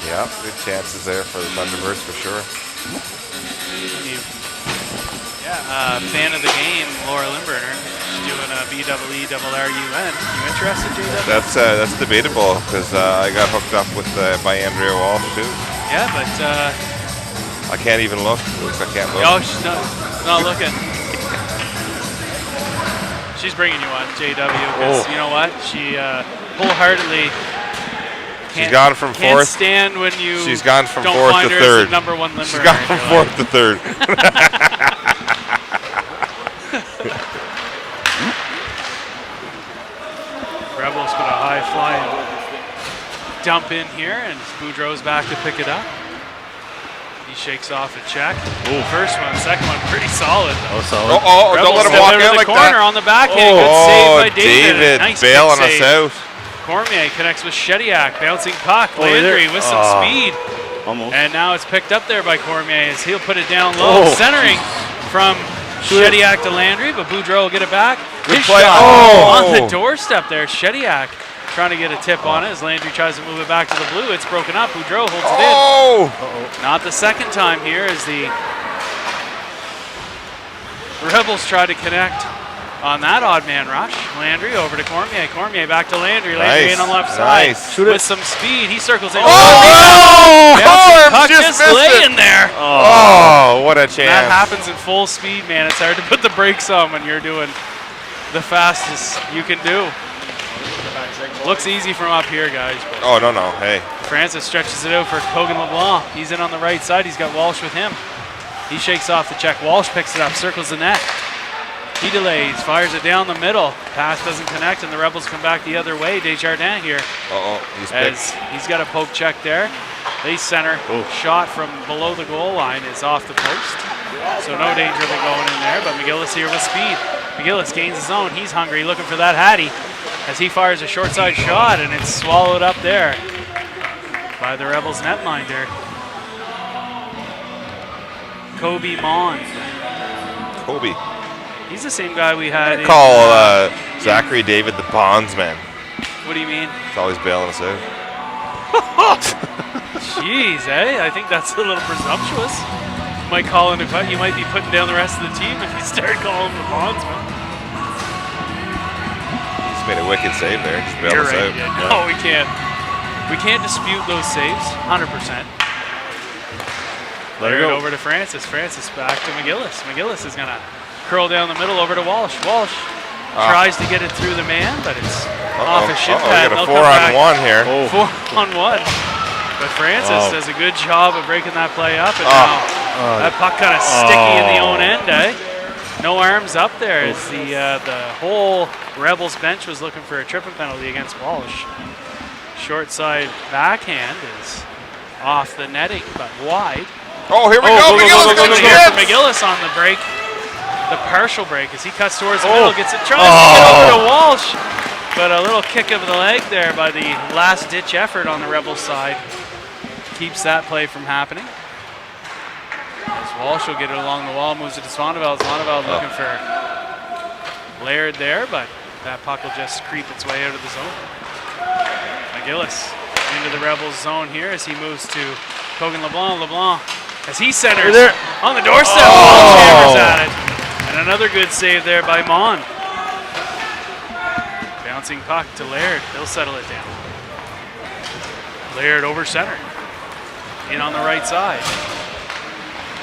Yeah, good chances there for the Thunderbirds for sure. Fan of the game, Laura Limburner. She's doing a BEERRUN. You interested, JW? That's debatable because I got hooked up with by Andrea Walsh too. Yeah, but I can't even look. I can't look. oh, she's not looking. She's bringing you on, JW, because you know what? She wholeheartedly She's gone from can't fourth. stand when you She's gone from don't fourth find to her as third. the number one Limburner. She's gone from fourth to third. Rebels put a high flying dump in here, and Boudreau's back to pick it up. He shakes off a check. First one, second one, pretty solid though. solid. Don't Rebels let him step walk out of out the like corner that. on the backhand. Good save by David. Nice bailing pick us save. out. Cormier connects with Shediak, bouncing puck. there. Landry with some speed. Almost. And now it's picked up there by Cormier as he'll put it down low. Centering from Shediak to Landry, but Boudreau will get it back. Good His play. shot on the doorstep there. Shediak trying to get a tip on it as Landry tries to move it back to the blue. It's broken up. Boudreau holds it in. Not the second time here as the Rebels try to connect on that odd man rush. Landry over to Cormier. Cormier back to Landry. Landry in on the left side with some speed. He circles in. Puck just laying there. Oh, what a chance. That happens in full speed, man. It's hard to put the brakes on when you're doing the fastest you can do. Looks easy from up here, guys. But Oh, no. Hey. Francis stretches it out for Kogan LeBlanc. He's in on the right side. He's got Walsh with him. He shakes off the check. Walsh picks it up, circles the net. He delays, fires it down the middle. Pass doesn't connect, and the Rebels come back the other way. Desjardins here He's as picked. he's got a poke check there. They center. Shot from below the goal line is off the post. So no danger of it going in there, but McGillis here with speed. McGillis gains his own. He's hungry, looking for that Hattie as he fires a short side shot, and it's swallowed up there by the Rebels netminder. Kobe Mon. Kobe. He's the same guy we had. Call Zachary David the bondsman. What do you mean? He's always bailing us out. Jeez, eh? I think that's a little presumptuous. You might call in you might be putting down the rest of the team if you start calling him the bondsman. He's made a wicked save there. Just bailed You're us right. out. Yeah. No, we can't. We can't dispute those saves. 100%. Let her Laird go. over to Francis. Francis back to McGillis. McGillis is going to curl down the middle over to Walsh. Walsh tries to get it through the man, but it's off his shin We pad. got a They'll come back. 4-on-1 here. 4-on-1. But Francis does a good job of breaking that play up, and now that puck kind of sticky in the own end, eh? No arms up there as the whole Rebels bench was looking for a tripping penalty against Walsh. Short side backhand is off the netting, but wide. Oh, here we go. McGillis Going gonna here get for McGillis on the break. The partial break as he cuts towards the middle, gets it, tries to get over to Walsh, but a little kick of the leg there by the last-ditch effort on the Rebels side keeps that play from happening. As Walsh will get it along the wall, moves it to Svoneveld. Svoneveld looking for Laird there, but that puck will just creep its way out of the zone. McGillis into the Rebels zone here as he moves to Kogan LeBlanc. LeBlanc, as he centers on the doorstep, hammers at it. And another good save there by Mon. Bouncing puck to Laird. He'll settle it down. Laird over center. In on the right side.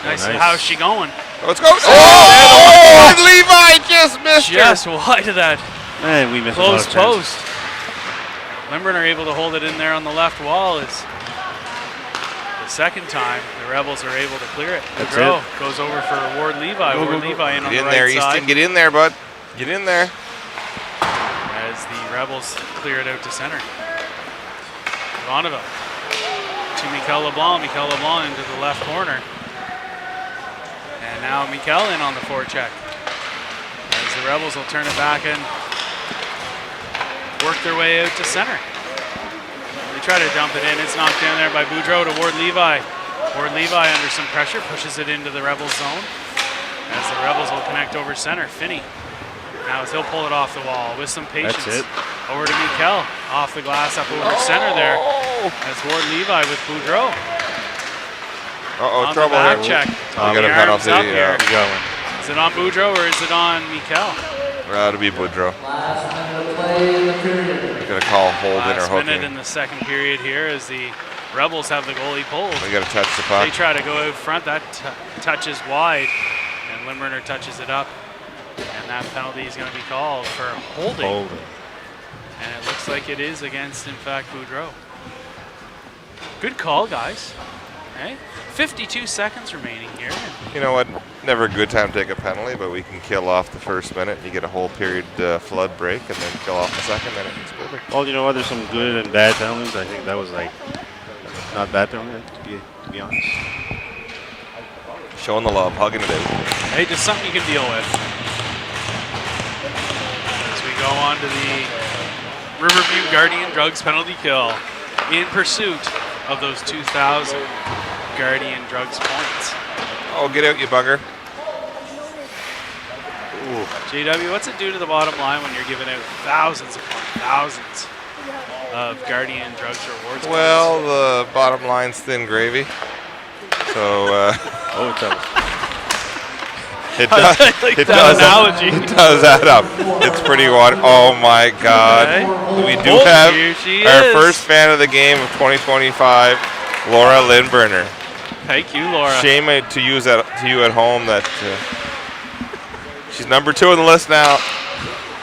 Nice. How's she going? Let's go. Oh, Levi just missed her. Just wide of that Man, we missed close a lot of chances. post. Limburner able to hold it in there on the left wall. Is the second time the Rebels are able to clear it. That's Gaudreau it. goes over for Ward Levi. Ward Levi in on Get the in there, right side. Easton. Get in there, bud. Get in there. As the Rebels clear it out to center. Bonneville to Mikel LeBlanc. Mikel LeBlanc into the left corner. And now Mikel in on the forecheck. As the Rebels will turn it back and work their way out to center. They try to dump it in. It's knocked down there by Boudreau to Ward Levi. Ward Levi under some pressure pushes it into the Rebels zone. As the Rebels will connect over center. Finney. Now as he'll pull it off the wall with some patience. That's it. Over to Mikel. Off the glass up over center there. That's Ward Levi with Boudreau. On Trouble the back here. check. We got a The arms penalty. up here. We got one. Is it on Boudreau or is it on Mikel? That'll be Boudreau. Last minute of play in the period. We're gonna call holding or Last minute in hooking. the second period here as the Rebels have the goalie pulled. We gotta touch the They puck. try to go out front. That touches wide, and Limburner touches it up. And that penalty is going to be called for holding. And it looks like it is against, in fact, Boudreau. Good call, guys. Hey, 52 seconds remaining here. You know what? Never a good time to take a penalty, but we can kill off the first minute. You get a whole period flood break, and then kill off the second minute. It's perfect. Well, you know what? There's some good and bad penalties. I think that was like not bad penalty, to be honest. Showing the love, hugging it out. Hey, just something you can deal with. As we go on to the Riverview Guardian Drugs penalty kill in pursuit of those 2,000 Guardian Drugs points. Oh, get out, you bugger. Ooh. JW, what's it do to the bottom line when you're giving out thousands upon thousands of Guardian Drugs rewards? Well, the bottom line's thin gravy. So, Oh, it's up. it does, like it, that does analogy. it does add up. It's pretty wide. Oh my God. Okay. We do Oh, have here she our is. first fan of the game of 2025, Laura Lindburner. Thank you, Laura. Shame to you at home that she's number 2 on the list now.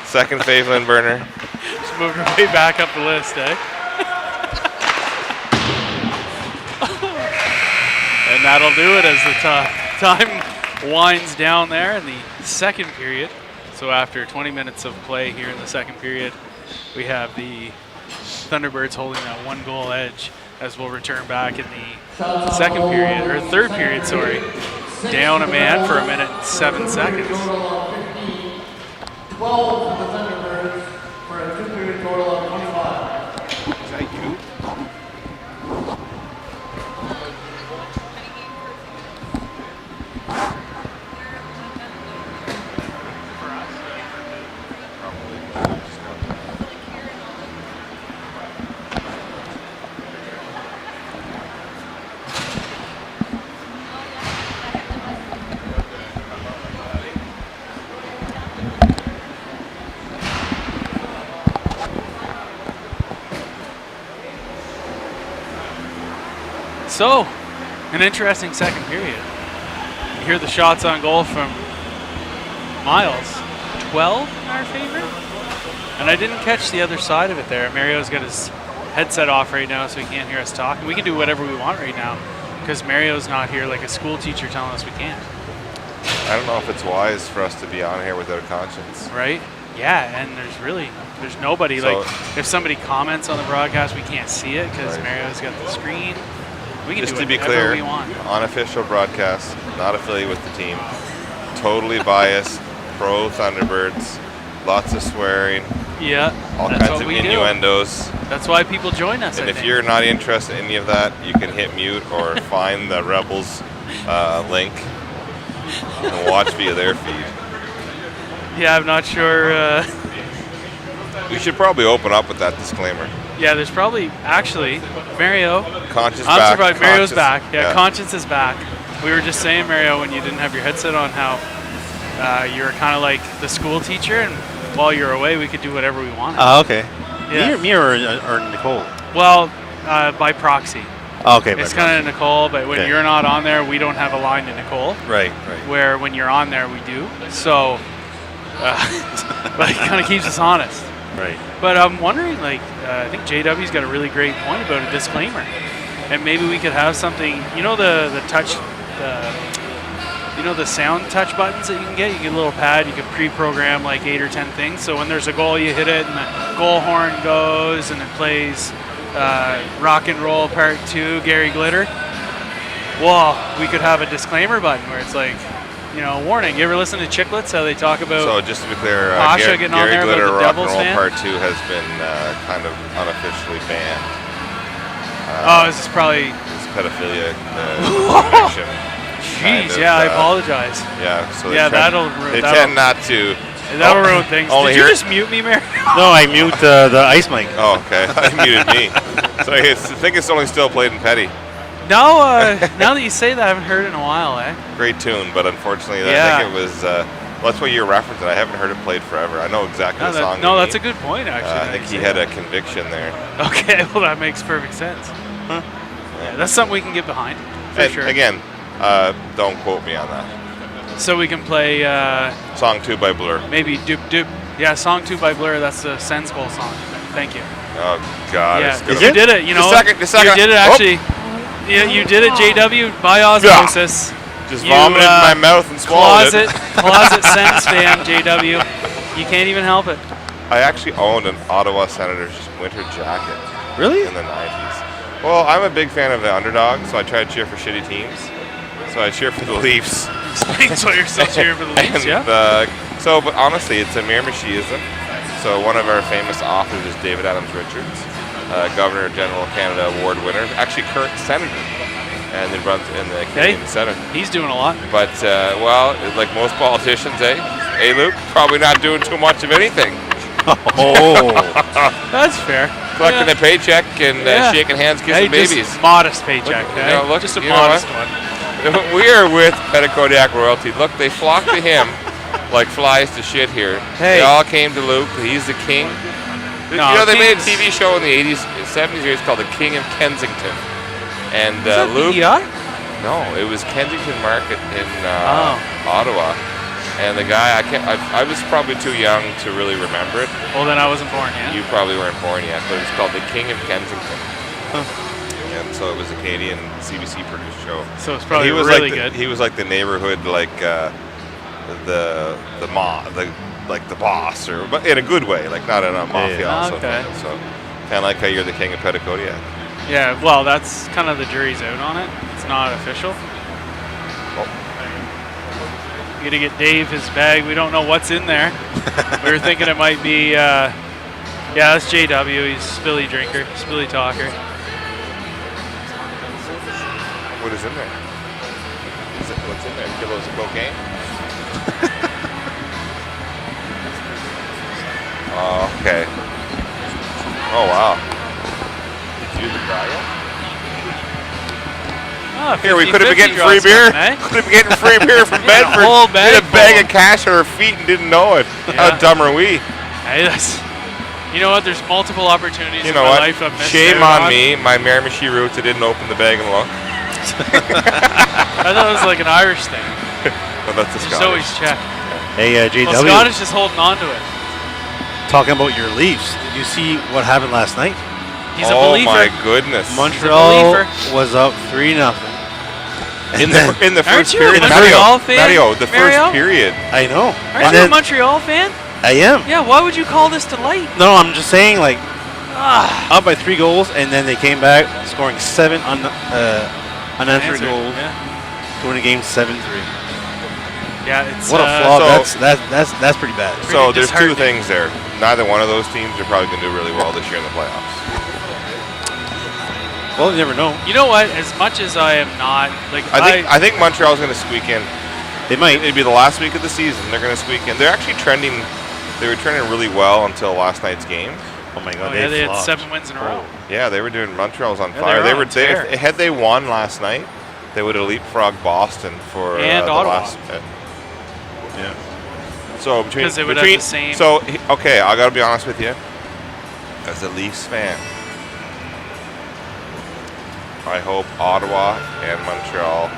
Second fave Lindburner. Just moved her way back up the list, eh? And that'll do it as the time winds down there in the second period. So after 20 minutes of play here in the second period, we have the Thunderbirds holding that 1-goal edge as we'll return back in the second period, or third period, sorry. Down a man for 1 minute and 7 seconds. Total of 15, 12 for the Thunderbirds for a 2-period total of 25. Is that you? So, An interesting second period. You hear the shots on goal from Miles. 12 in our favor? And I didn't catch the other side of it there. Mario's got his headset off right now, so he can't hear us talk. And we can do whatever we want right now because Mario's not here like a school teacher telling us we can't. I don't know if it's wise for us to be on here without conscience. Right? Yeah, and there's nobody. So- like, if somebody comments on the broadcast, we can't see it because Right. Mario's got the screen. We can Just do to be whatever clear, we want. unofficial broadcast, not affiliated with the team. Totally biased, pro Thunderbirds, lots of swearing, Yeah, all that's kinds what of we do. innuendos. That's why people join us. And I if think. you're not interested in any of that, you can hit mute or find the Rebels link and watch via their feed. Yeah, I'm not sure. We should probably open up with that disclaimer. Yeah, there's probably actually Mario. Conscious I'm back. surprised Mario's Conscious- back. Yeah, Conscience is back. We were just saying, Mario, when you didn't have your headset on, how you were kind of like the school teacher, and while you're away, we could do whatever we wanted. Oh, okay. Yeah. Me or Nicole? Well, by proxy. Oh, okay. It's kind of Nicole, but when Okay. you're not on there, we don't have a line to Nicole. right. Where when you're on there, we do. So, but it kind of keeps us honest. Right. But I'm wondering, like, I think JW's got a really great point about a disclaimer, and maybe we could have something. You know the touch, the sound touch buttons that you can get. You get a little pad. You can pre-program like 8 or 10 things. So when there's a goal, you hit it, and the goal horn goes, and it plays Rock and Roll Part 2, Gary Glitter. Well, we could have a disclaimer button where it's like, warning. You ever listen to Chicklets? How they talk about? So just to be clear, Pasha Gary, getting on Gary there about Glitter the Rock and Devils Roll fan? Part 2 has been kind of unofficially banned. This is probably. It's pedophilia conviction. Jeez, I apologize. Yeah, so Yeah, they tend not to. That'll ruin things. only Did you hear- just mute me, Mary? No, I mute the ice mic. Oh, okay. I muted me. So I think it's only still played in Petty. No, now that you say that, I haven't heard it in a while, eh? Great tune, but unfortunately, I Yeah. think it was. That's what you're referencing. I haven't heard it played forever. I know exactly the song. No, you that's a mean. good point, actually. I think he had a conviction there. Okay, well, that makes perfect sense. Huh? Yeah, that's something we can get behind, for And sure. again, don't quote me on that. So we can play Song 2 by Blur. maybe Doop Doop. Yeah, Song 2 by Blur. That's the Sense Goal song. Thank you. Oh God! Yeah, it's gonna- you did it. You know, Just a second. you did it Oh. actually. Yeah, you did it, JW, by osmosis. Just You, vomited in my mouth and swallowed Closet Sense fan, JW. You can't even help it. I actually owned an Ottawa Senators winter jacket Really? in the 90s. Well, I'm a big fan of the underdog, so I try to cheer for shitty teams. So I cheer for the Leafs. Explains why you're still cheering for the Leafs, yeah? But honestly, it's a Miramichiism. So one of our famous authors is David Adams Richards, Governor General of Canada Award winner, actually current senator, and he runs in the Canadian Senate. He's doing a lot. But, like most politicians, hey, Luke, probably not doing too much of anything. Oh. That's fair. Collecting a paycheck and shaking hands, kissing babies. Just modest paycheck, Look, just a you know modest what? one. We are with Petitcodiac royalty. Look, they flock to him like flies to shit here. Hey. They all came to Luke. He's the king. No, they made a King's- TV show in the 80s, 70s years called The King of Kensington. And Is that Luke. PEI? No, it was Kensington Market in Oh. Ottawa. And the guy, I was probably too young to really remember it. Well, then I wasn't born yet. You probably weren't born yet, but it was called The King of Kensington. And so it was a Canadian CBC produced show. So it's probably And he was really like good. He was like the neighborhood, like the boss, but in a good way, like not in a mafia. Also Okay. thing. So kind of like how you're the king of Petitcodiac. Yeah, well, that's kind of the jury's out on it. It's not official. You gotta get Dave his bag. We don't know what's in there. We were thinking it might be, that's JW. He's a spilly drinker, spilly talker. What is in there? What's in there? Kilos of cocaine? Oh, okay. Oh, wow. Did you do the diet? Oh, Here, we could have been 50-50 getting draw free beer. something, eh? Could have been getting free beer from Yeah, a Bedford. whole We bag had a bag full. of cash at our feet and didn't know it. Yeah. How dumb are we? Hey, you know what? There's multiple opportunities You in know my what? life I've missed Shame out on me, my Miramichi roots. I didn't open the bag and look. I thought it was like an Irish thing. But that's the Just Scottish. always check. Hey, JW. Well, Scott is just holding on to it. Talking about your Leafs, did you see what happened last night? He's a Oh believer. my goodness! Montreal believer. was up 3-0. In the first you a period, Montreal fan, Mario, the Mario? first period. I know. Aren't you a Montreal fan? I am. Yeah, why would you call this delight? No, I'm just saying, like, up by 3 goals, and then they came back, scoring 7 unanswered goals to win a game 7-3. Yeah, it's What a flaw! So- That's pretty bad. So there's two disheartening. things there. Neither one of those teams are probably going to do really well this year in the playoffs. Well, you never know. You know what? As much as I am not like, I think Montreal's going to squeak in. They might. It'd be the last week of the season. They're going to squeak in. They're actually trending. They were trending really well until last night's game. Oh my God! they had flopped. 7 wins in a row. Yeah, they were doing. Montreal's on Yeah, fire. they They were were. on tear. Had they won last night, they would have leapfrogged Boston for And the Ottawa. last. Yeah. So between 'Cause they would have the same- So okay, I got to be honest with you. As a Leafs fan, I hope Ottawa and Montreal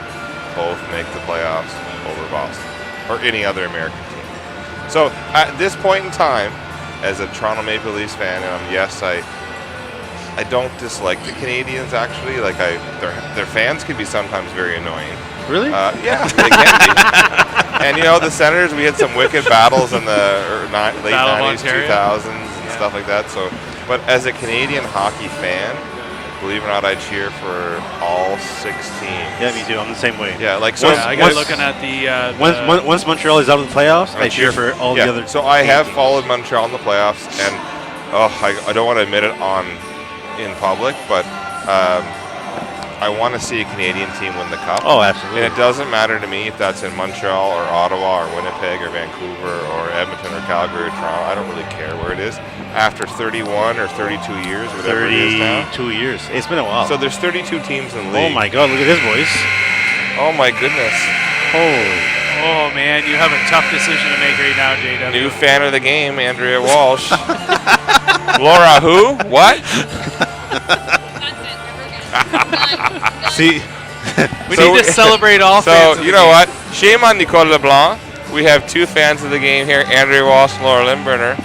both make the playoffs over Boston or any other American team. So at this point in time, as a Toronto Maple Leafs fan, and yes, I don't dislike the Canadians actually. Like their fans can be sometimes very annoying. Really? Yeah, they can be. And you know, the Senators, we had some wicked battles in the late Battle of 90s, Ontario. 2000s, and stuff like that. So, but as a Canadian hockey fan, believe it or not, I cheer for all 6 teams. Yeah, me too. I'm the same way. Yeah, like so. Yeah, I got looking at the Once Montreal is out of the playoffs, I cheer cheer for all yeah, the other. So I have teams. followed Montreal in the playoffs, and I don't want to admit it in public, but I want to see a Canadian team win the cup. Oh, absolutely. And it doesn't matter to me if that's in Montreal or Ottawa or Winnipeg or Vancouver or Edmonton or Calgary or Toronto. I don't really care where it is. After 31 or 32 years, whatever it is now. 32 years. It's been a while. So there's 32 teams in the Oh league. my God! Look at this, boys. Oh my goodness. Holy. Oh man, you have a tough decision to make right now, JW. New fan of the game, Andrea Walsh. Laura who? What? See, We So- need to celebrate all fans. So, you know what? Shame on Nicole LeBlanc. We have 2 fans of the game here, Andrea Walsh and Laura Lindberner.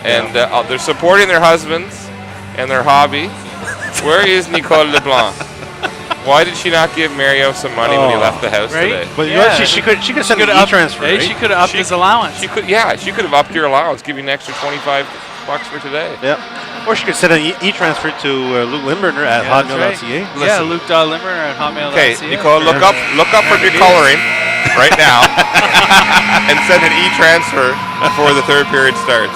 And they're supporting their husbands and their hobby. Where is Nicole LeBlanc? Why did she not give Mario some money when he left the house right? today? but you know Yeah. what? She could send an up e-transfer. Hey, Right? she could have upped his allowance. She could have upped your allowance, give you an extra $25 for today. Yeah. Or she could send an e-transfer to Luke Lindberner at Yeah, that's hotmail.ca. Yeah, Listen. Luke.Limmer at hotmail.ca. Okay, Nicole, look up from your coloring right now and send an e-transfer before the 3rd period starts.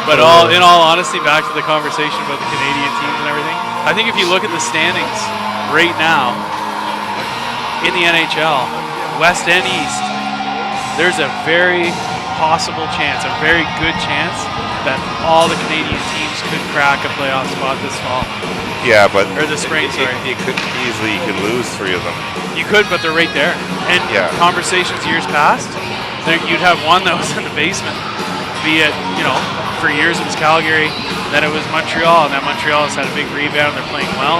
But in all honesty, back to the conversation about the Canadian teams and everything, I think if you look at the standings right now in the NHL, West and East, there's a very possible chance, a very good chance that all the Canadian teams could crack a playoff spot this fall. Yeah, but Or the spring, sorry. you could lose 3 of them. You could, but they're right there. And Yeah. conversations years past, you'd have one that was in the basement, be it, for years it was Calgary, then it was Montreal, and then Montreal has had a big rebound, they're playing well.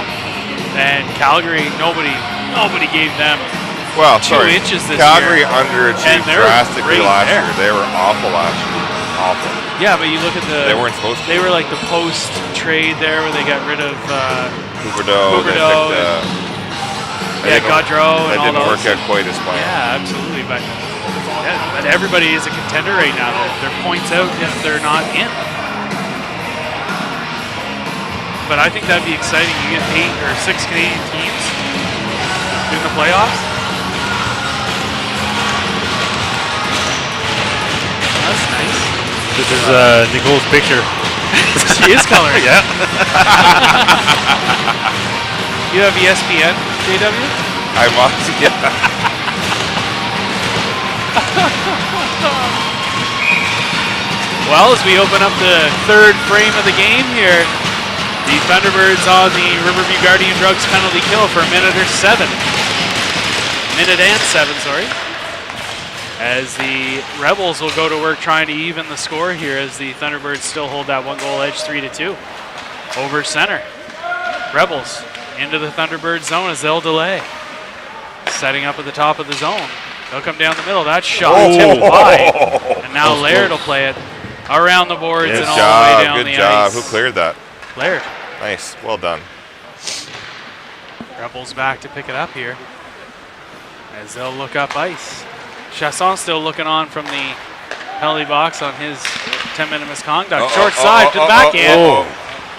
And Calgary, nobody gave them Well, 2 sorry. inches this Calgary year. And underachieved they're drastically right last there. year. They were awful last year. Awful. Yeah, but you look at the... They weren't supposed to. They were like the post-trade there where they got rid of... Huberdeau. They Huberdeau picked, Gaudreau and that all didn't those. work out quite as planned. Yeah, absolutely. But everybody is a contender right now. They're points out if they're not in. But I think that'd be exciting. You get 8 or 6 Canadian teams in the playoffs. That's nice. This is Nicole's picture. She is coloring. Yeah. You have ESPN, JW? I must, yeah. Well, as we open up the 3rd frame of the game here, the Thunderbirds on the Riverview Guardian Drugs penalty kill for a minute and 7, sorry. As the Rebels will go to work trying to even the score here as the Thunderbirds still hold that 1-goal edge 3-2 over center. Rebels into the Thunderbird zone as they'll delay. Setting up at the top of the zone. They'll come down the middle. That shot tipped wide. And now Laird will play it around the boards and all the way down the Good job. ice. Who cleared that? Laird. Nice. Well done. Rebels back to pick it up here as they'll look up ice. Chasson still looking on from the penalty box on his 10-minute misconduct. Short side to the backhand.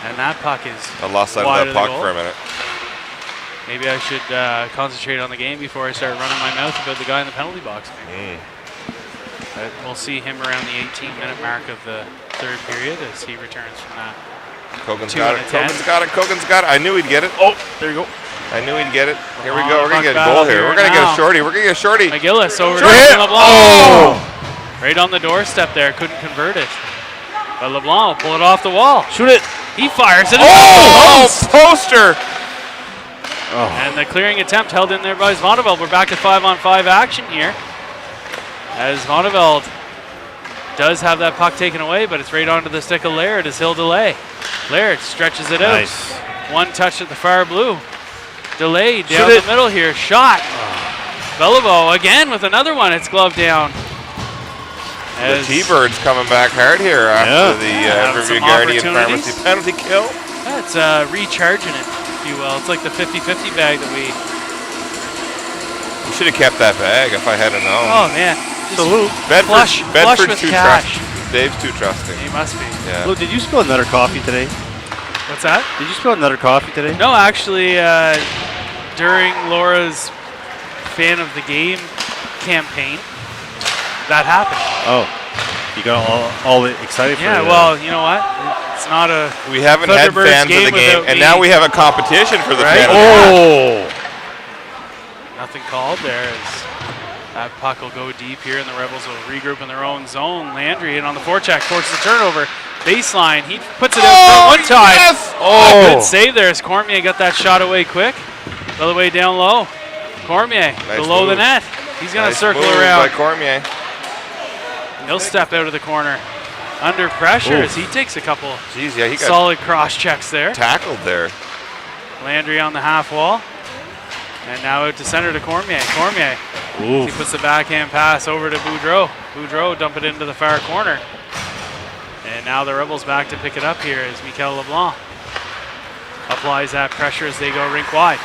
And that puck is I lost sight wide of that the puck goal. for a minute. Maybe I should concentrate on the game before I start running my mouth about the guy in the penalty box. But we'll see him around the 18-minute mark of the third period as he returns from that. Kogan's 2 got and it. a 10. Kogan's got it. Kogan's got it. I knew he'd get it. Oh, there you go. I knew he'd get it. Here we Oh, go. We're going to puck get a goal battle here. here We're going to get now. a shorty. We're going to get a shorty. McGillis over to Short. LeBlanc. Right on the doorstep there. Couldn't convert it. But LeBlanc will pull it off the wall. Shoot it. He fires it. Oh, poster. And the clearing attempt held in there by Zvoneveld. We're back to 5-on-5 action here. As Zvoneveld does have that puck taken away, but it's right onto the stick of Laird as he'll delay. Laird stretches it out. Nice. One touch at the far blue. Delayed down Shoot the middle here. Shot. Beliveau again with another one. It's gloved down. The As T-Birds coming back hard here after the having Riverview some Guardian opportunities. Pharmacy penalty kill. That's recharging it, if you will. It's like the 50-50 bag that we... We should have kept that bag if I had known. Oh, man. Salute. Flush Bedford's with too cash. Dave's too trusting. He must be. Yeah. Lou, did you spill another coffee today? What's that? Did you spill another coffee today? No, actually, during Laura's Fan of the Game campaign, that happened. Oh, you got all excited for it. Yeah, well, you know what? It's not a We haven't had Thunderbirds fans of the game, without and me. now we have a competition for the Right? fan of the game. Nothing called there as that puck will go deep here, and the Rebels will regroup in their own zone. Landry in on the forecheck, forces the turnover. Baseline, he puts it out front one time. Yes! Good save there as Cormier got that shot away quick. The other way down low. Cormier below the move. net. He's going to Nice circle move around. by Cormier. He'll step out of the corner under pressure as he takes a couple Jeez, yeah, he got solid cross checks there. tackled there. Landry on the half wall. And now out to center to Cormier. Cormier, he puts the backhand pass over to Boudreau. Boudreau dump it into the far corner. And now the Rebels back to pick it up here as Mikel LeBlanc applies that pressure as they go rink wide.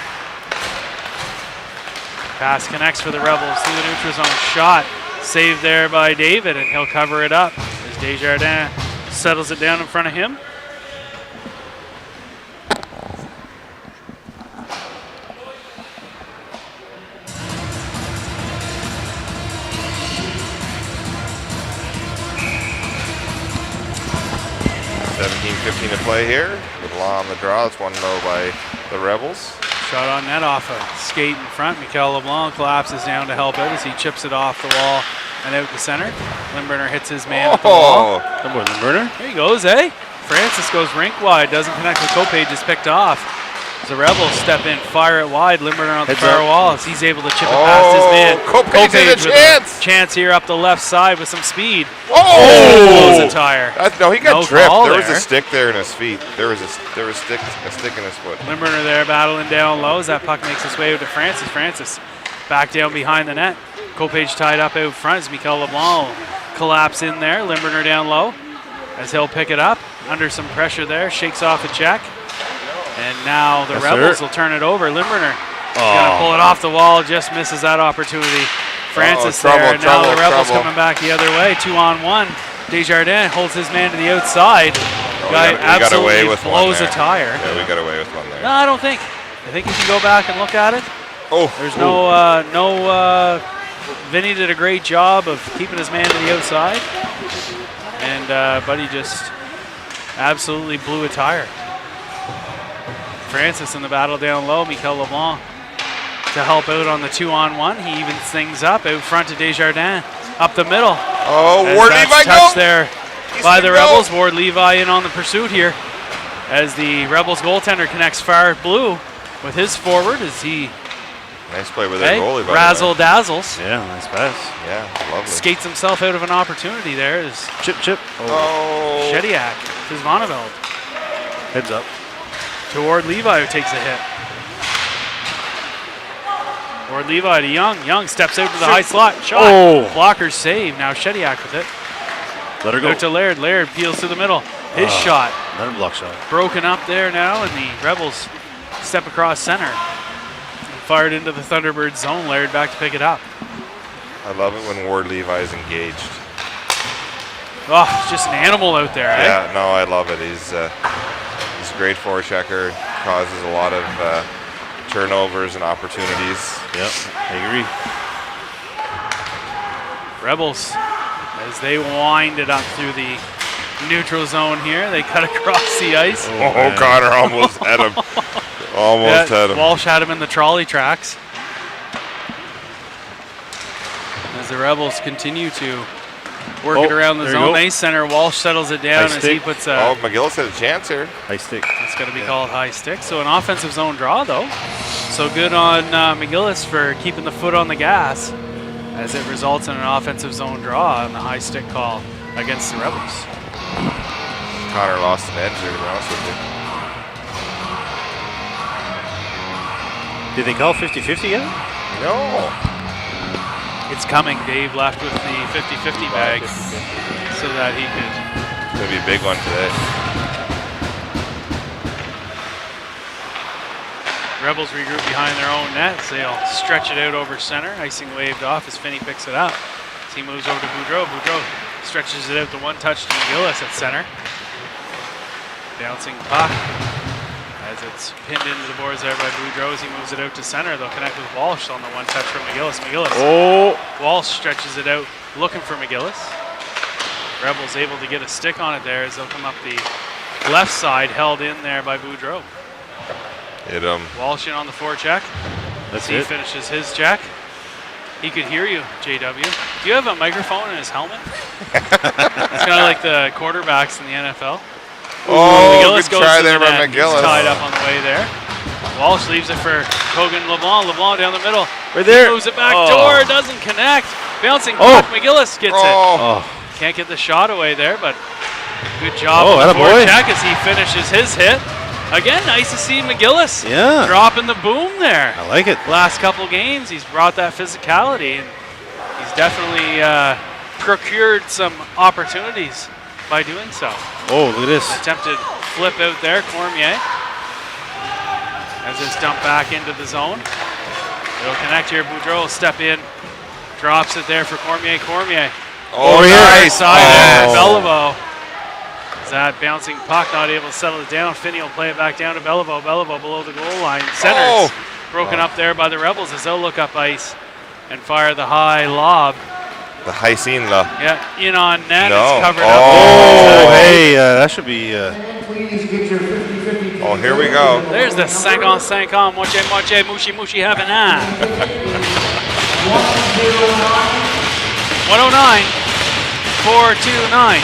Pass connects for the Rebels through the neutral zone. Shot saved there by David, and he'll cover it up as Desjardins settles it down in front of him. $17-15 to play here. LeBlanc on the draw. It's 1-0 by the Rebels. Shot on net off a skate in front. Mikel LeBlanc collapses down to help out as he chips it off the wall and out to center. Limburner hits his man at the wall. That boy, Limburner. There he goes, eh? Francis goes rink wide, doesn't connect with Copage, is picked off. As the Rebels step in, fire it wide. Limburner on the Heads far up. wall as he's able to chip it past his man. Copage has a with chance. Chance here up the left side with some speed. Oh! Blows a tire. No, he got No tripped. call There was there. a stick there in his feet. There was a stick in his foot. Limburner there battling down low as that puck makes its way out to Francis. Francis back down behind the net. Copage tied up out front as Mikel LeBlanc collapse in there. Limburner down low as he'll pick it up under some pressure there. Shakes off a check. And now the Yes, Rebels sir. will turn it over. Limburner gonna pull it off the wall, just misses that opportunity. Francis trouble, there, and now the trouble, Rebels trouble. coming back the other way. 2-on-1. Desjardins holds his man to the outside. Guy we got absolutely away with one blows a there. tire. Yeah, we got away with one there. No, I don't think. I think if you go back and look at it, there's no Vinny did a great job of keeping his man to the outside, and Buddy just absolutely blew a tire. Francis in the battle down low. Mikel LeBlanc to help out on the 2-on-1. He evens things up out front to Desjardins. Up the middle. Oh, As Ward that's Levi touched go! there by the Rebels. Ward Levi in on the pursuit here as the Rebels goaltender connects far blue with his forward as he Nice play with that goalie, by the way. razzle dazzles. Yeah, nice pass. Yeah, lovely. Skates himself out of an opportunity there as Chip. Oh. Shediak to Zvoneveld. Heads up. Toward Levi who takes a hit. Or Levi to Young. Young steps out to the high slot. Shot. Oh. Blocker save. Now Shediak with it. Let her go. Out to Laird. Laird peels to the middle. His shot. Another block shot. Broken up there now, and the Rebels step across center. Fired into the Thunderbirds zone. Laird back to pick it up. I love it when Ward Levi is engaged. Oh, he's just an animal out there, eh? Yeah, no, I love it. He's a great forechecker. Causes a lot of turnovers and opportunities. Yep, I agree. Rebels, as they wind it up through the neutral zone here, they cut across the ice. Oh, Connor almost had him. Almost had him. Walsh had him in the trolley tracks. As the Rebels continue to work it around the zone. Nice center. Walsh settles it down as he puts a... Oh, McGillis had a chance here. High stick. It's going to be called high stick. So an offensive zone draw, though. So good on McGillis for keeping the foot on the gas as it results in an offensive zone draw on the high stick call against the Rebels. Connor lost an edge there, to be honest with you. Did they call 50-50 yet? No. It's coming. Dave left with the 50-50 bag so that he could... It's going to be a big one today. Rebels regroup behind their own nets. They'll stretch it out over center. Icing waved off as Finney picks it up. As he moves over to Boudreau. Boudreau stretches it out to one touch to McGillis at center. Bouncing puck as it's pinned into the boards there by Boudreau as he moves it out to center. They'll connect with Walsh on the one touch from McGillis. McGillis. Oh! Walsh stretches it out looking for McGillis. Rebels able to get a stick on it there as they'll come up the left side, held in there by Boudreau. Hit him. Walsh in on the forecheck. That's he it. finishes his check. He could hear you, JW. Do you have a microphone in his helmet? It's kind of like the quarterbacks in the NFL. Oh, McGillis good try there by net. McGillis. He's tied up on the way there. Walsh leaves it for Kogan LeBlanc. LeBlanc down the middle. Right there. He moves it back door. Doesn't connect. Bouncing puck. McGillis gets it. Can't get the shot away there, but good job on the forecheck as he finishes his hit. Again, nice to see McGillis dropping the boom there. I like it. Last couple games, he's brought that physicality, and he's definitely procured some opportunities by doing so. Oh, look at this. Attempted flip out there, Cormier. As it's dumped back into the zone. It'll connect here. Boudreau will step in. Drops it there for Cormier. Cormier. Oh, nice. Side there, Beliveau. That bouncing puck, not able to settle it down. Finney will play it back down to Beliveau. Beliveau below the goal line. Centers broken up there by the Rebels as they'll look up ice and fire the high lob. The high scene, though. Yeah, in on net. No. It's covered up. Oh, hey, that should be... Please get your 50-50. Oh, here we go. There's the 5-on-5, moche, mushy, mushy, have an eye. 109, 429.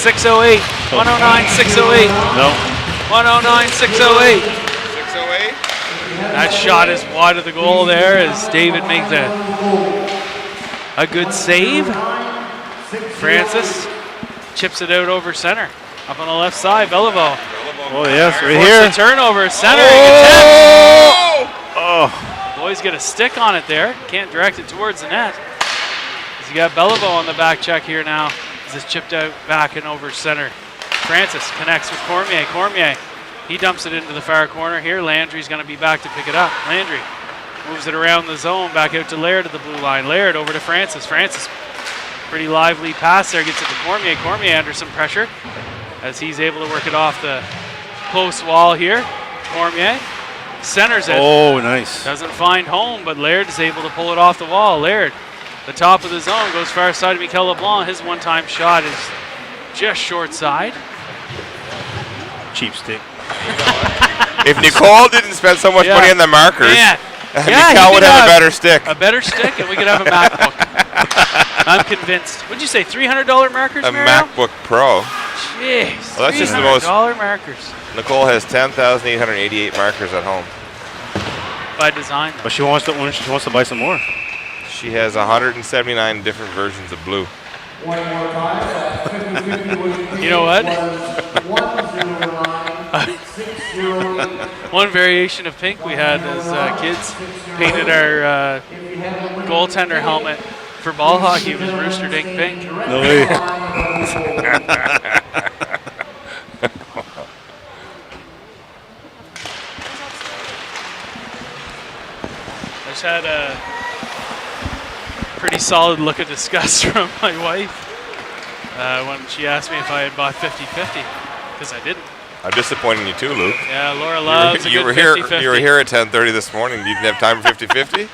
608. 109, 608. No. 109, 608. 608. That shot is wide of the goal there as David makes a good save. Francis chips it out over center. Up on the left side, Beliveau. Oh, yes, right Force here. the turnover, centering attempt. Boys get a stick on it there. Can't direct it towards the net. As you got Beliveau on the back check here now. As it's chipped out back and over center. Francis connects with Cormier. Cormier, he dumps it into the far corner here. Landry's going to be back to pick it up. Landry moves it around the zone, back out to Laird at the blue line. Laird over to Francis. Francis, pretty lively pass there, gets it to Cormier. Cormier under some pressure as he's able to work it off the post wall here. Cormier centers it. Oh, nice. Doesn't find home, but Laird is able to pull it off the wall. Laird, the top of the zone, goes far side to Mikel LeBlanc. His one-time shot is just short side. Cheap stick. If Nicole didn't spend so much money on the markers, Mikel would have a better stick. A better stick, and we could have a MacBook. I'm convinced. What'd you say, $300 markers, A Mario? MacBook Pro. Jeez, Well, that's just the most. $300 markers. Nicole has 10,888 markers at home. By design. But she wants to buy some more. She has 179 different versions of blue. One more time. 50-50 was You know what? One variation of pink we had as kids painted our goaltender helmet for ball hockey. It was Rooster Dink pink. No way. I just had a pretty solid look of disgust from my wife when she asked me if I had bought 50-50, because I didn't. I'm disappointing you too, Luke. Yeah, Laura loves you a were good here. 50-50. You were here at 10:30 this morning. You didn't have time for 50-50?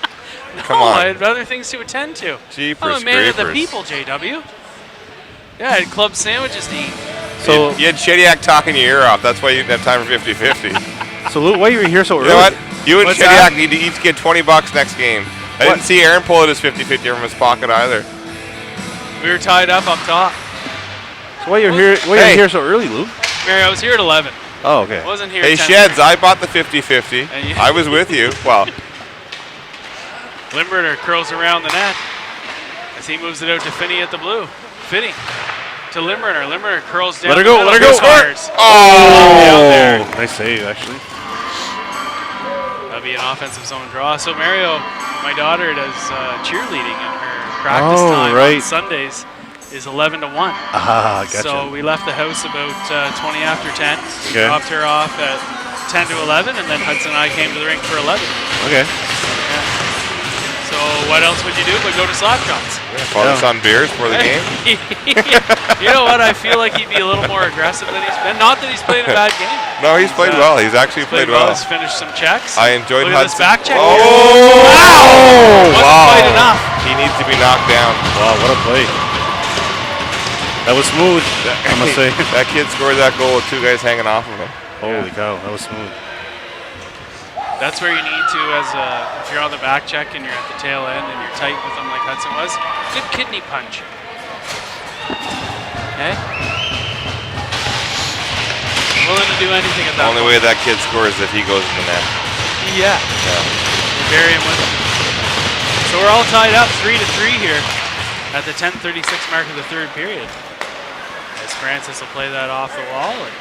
Come No, on. I had other things to attend to. Jeepers I'm a man of the creepers. people, JW. Yeah, I had club sandwiches to eat. So, You had Shediac talking your ear off. That's why you didn't have time for 50-50. so Luke, why are you here so early? You know what? You and What's Shediac that? need to each get $20 next game. I What? didn't see Aaron pull out his 50-50 from his pocket either. We were tied up top. So why you're here? Why Hey. you're here so early, Luke? Mary, I was here at 11. Oh, okay. I wasn't here Hey, at 10. Sheds, I bought the 50-50. And you- I was with you. Well, Limburger curls around the net as he moves it out to Finney at the blue. Finney to Limburger. Limburger curls down. Let her the go. middle. Let her go. Scores. Down there. Nice save, actually. That'll be an offensive zone draw. So Mario, my daughter, does cheerleading in her practice Oh, time on right. Sundays. Is 11 to 1. Ah, gotcha. So we left the house about 20 after 10. Okay. Dropped her off at 10 to 11, and then Hudson and I came to the rink for 11. okay. So what else would you do but go to slap shots? focus on beers for the game. You know what? I feel like he'd be a little more aggressive than he's been. Not that he's played a bad game. No, he's played well. He's actually Played played well. He's finished some checks. I enjoyed Look at this Hudson. back check. Oh, Wasn't quite enough. He needs to be knocked down. Wow, what a play. That was smooth, I must say. That kid scored that goal with two guys hanging off of him. Holy cow, that was smooth. That's where you need to, if you're on the back check and you're at the tail end and you're tight with them like Hudson was, good kidney punch. Okay? Willing to do anything at The that only way that kid scores is if he goes in the net. Yeah. Bury him with him. So we're all tied up 3-3 here at the 10:36 mark of the third period. As Francis will play that off the wall, and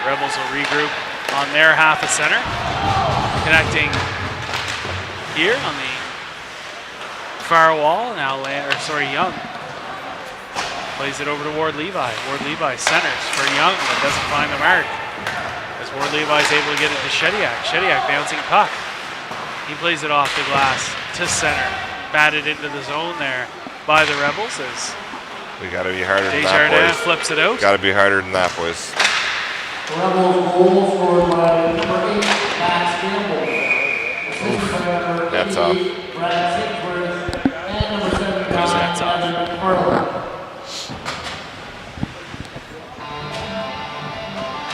Rebels will regroup on their half of center. Connecting here on the far wall. Now, Young plays it over to Ward Levi. Ward Levi centers for Young, but doesn't find the mark. As Ward Levi is able to get it to Shediac. Shediac bouncing puck. He plays it off the glass to center. Batted into the zone there by the Rebels as We got to be harder than Desjardins that, boys. flips it out. Got to be harder than that, boys. Rebels goal scored by number 8, Max Campbell. That's off. Brad Sigsworth, and number 7, That's off. Evan Harlan.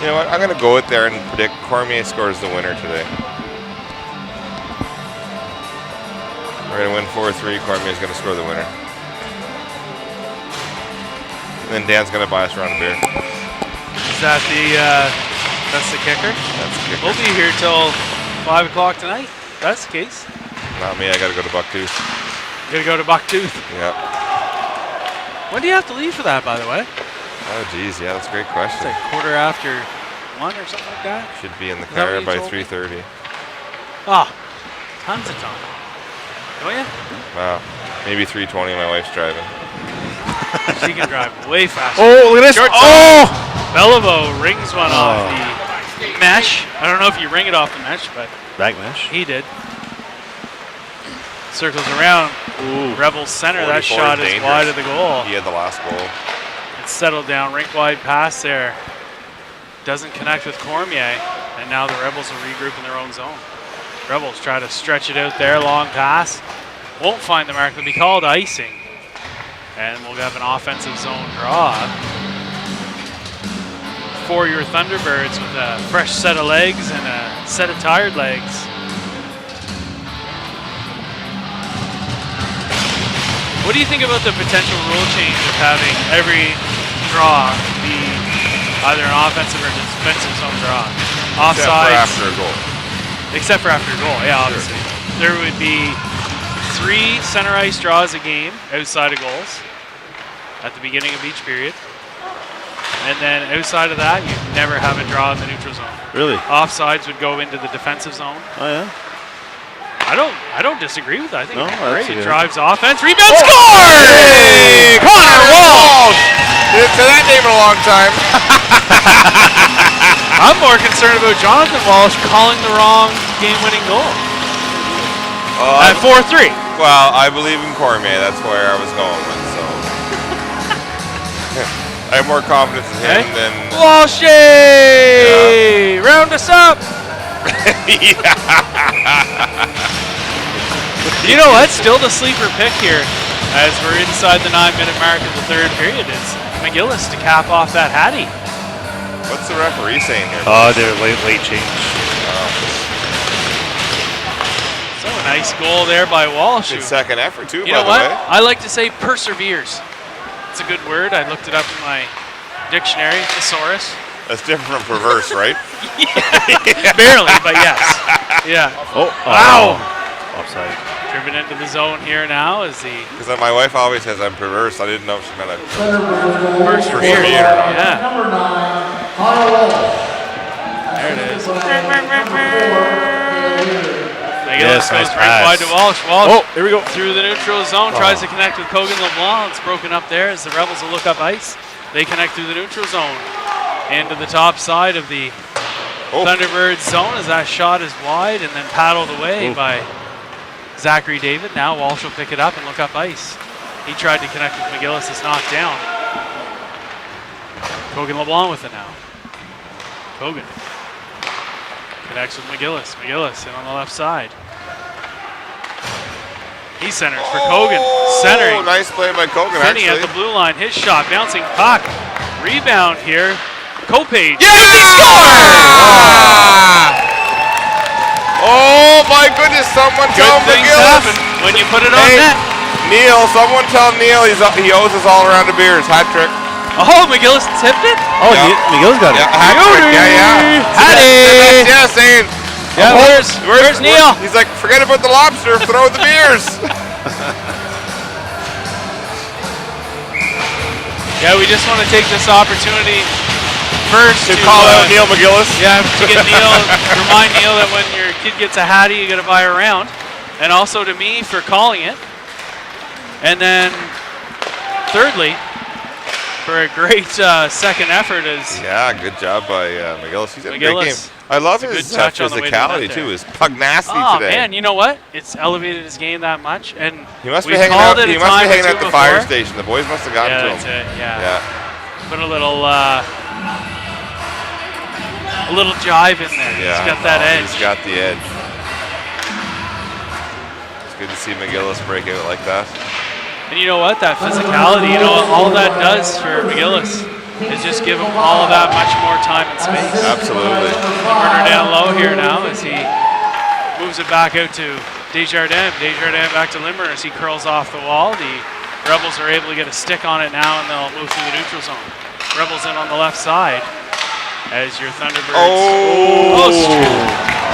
You know what? I'm going to go out there and predict Cormier scores the winner today. We're going to win 4-3. Cormier's going to score the winner. And then Dan's going to buy us a round of beer. Is that that's the kicker? That's the kicker. We'll be here till 5 o'clock tonight. If that's the case. Not me. I got to go to Bucktooth. Gotta go to Bucktooth. Yeah. When do you have to leave for that, by the way? Oh, geez. Yeah, that's a great It's question. like 1:15 or something like that. Should be in the Is that car what you by told me? 3:30. Oh, tons of time. Don't you? Wow. Maybe 3:20. My wife's driving. She can drive way faster. Oh, look at this. Short Oh! Beliveau rings one off the mesh. I don't know if you ring it off the mesh, but Back mesh. he did. Circles around. Ooh. Rebels center. That 44 shot is dangerous. wide of the goal. He had the last goal. It's settled down. Rink wide pass there. Doesn't connect with Cormier. And now the Rebels will regroup in their own zone. Rebels try to stretch it out there. Long pass. Won't find the mark. It'll be called icing. And we'll have an offensive zone draw for your Thunderbirds with a fresh set of legs and a set of tired legs. What do you think about the potential rule change of having every draw be either an offensive or defensive zone draw? Except for Offsides, after a goal. except for after a goal, yeah, obviously. There would be 3 center ice draws a game outside of goals at the beginning of each period. And then outside of that, you never have a draw in the neutral zone. Really? Offsides would go into the defensive zone. Oh, yeah? I don't disagree with that. I think No, it's that's great. It good. drives offense, rebound, score! Hey, Connor Walsh! Didn't say that name in a long time. I'm more concerned about Jonathan Walsh calling the wrong game-winning goal. At 4-3. Well, I believe in Cormier. That's where I was going with. So I have more confidence in him than. Walshy! Round us up! You know what? Still the sleeper pick here as we're inside the 9-minute mark of the third period. It's McGillis to cap off that Hattie. What's the referee saying here? Oh, they're late change. So a nice goal there by Walsh. Good second effort too, You by know the what? way. I like to say perseveres. It's a good word. I looked it up in my dictionary, thesaurus. That's different from perverse, right? Barely, but yes. Yeah. Oh, Wow. Offside. Driven into the zone here now as the Because my wife always says I'm perverse. I didn't know if she meant Thunderbirds goal. perseveres. me or not. Yeah. Number 9, Connor Walsh. There it is. Yes, goes nice right pass. wide to Walsh. Walsh Oh, here we go. through the neutral zone, tries to connect with Kogan LeBlanc. It's broken up there as the Rebels will look up ice. They connect through the neutral zone into the top side of the Thunderbirds zone as that shot is wide and then paddled away by Zachary David. Now Walsh will pick it up and look up ice. He tried to connect with McGillis. It's knocked down. Kogan LeBlanc with it now. Kogan connects with McGillis. McGillis in on the left side. He centers for Kogan. Centering. Nice play by Kogan, Finney actually. at the blue line. His shot. Bouncing puck. Rebound here. Kopage. Yes, he scored! Oh my goodness! Someone tell Good things McGillis. happen when you put it on Hey, net. Neil, someone tell Neil he owes us all around the beers. Hat trick. Oh, McGillis tipped it. Oh, Yeah. Miguel's got it. Yeah, hat trick. Yeah. Hattie. Yeah, saying. Yeah, where's Neil? He's like, forget about the lobster. Throw the beers. Yeah, we just want to take this opportunity first To call out Neil McGillis. Yeah, to get Neil, remind Neil that when your kid gets a Hattie, you got to buy a round. And also to me for calling it. And then thirdly, for a great second effort is Yeah, good job by McGillis. He's in a great game. McGillis. I love It's a his good touch on the way to the net physicality there. too. His pugnacity Oh today. man, you know what? It's elevated his game that much, and He must be we've hanging called out. it a He must be time or hanging two at the fire before. station. The boys must have gotten Yeah, to that's him. it. Yeah. Yeah. Put a little jive in there. Yeah. He's got that edge. He's got the edge. It's good to see McGillis break out like that. And you know what? That physicality, all that does for McGillis is just give him all of that much more time and space. Absolutely. Limburner down low here now as he moves it back out to Desjardins. Desjardins back to Limburner as he curls off the wall. The Rebels are able to get a stick on it now, and they'll move through the neutral zone. Rebels in on the left side as your Thunderbirds.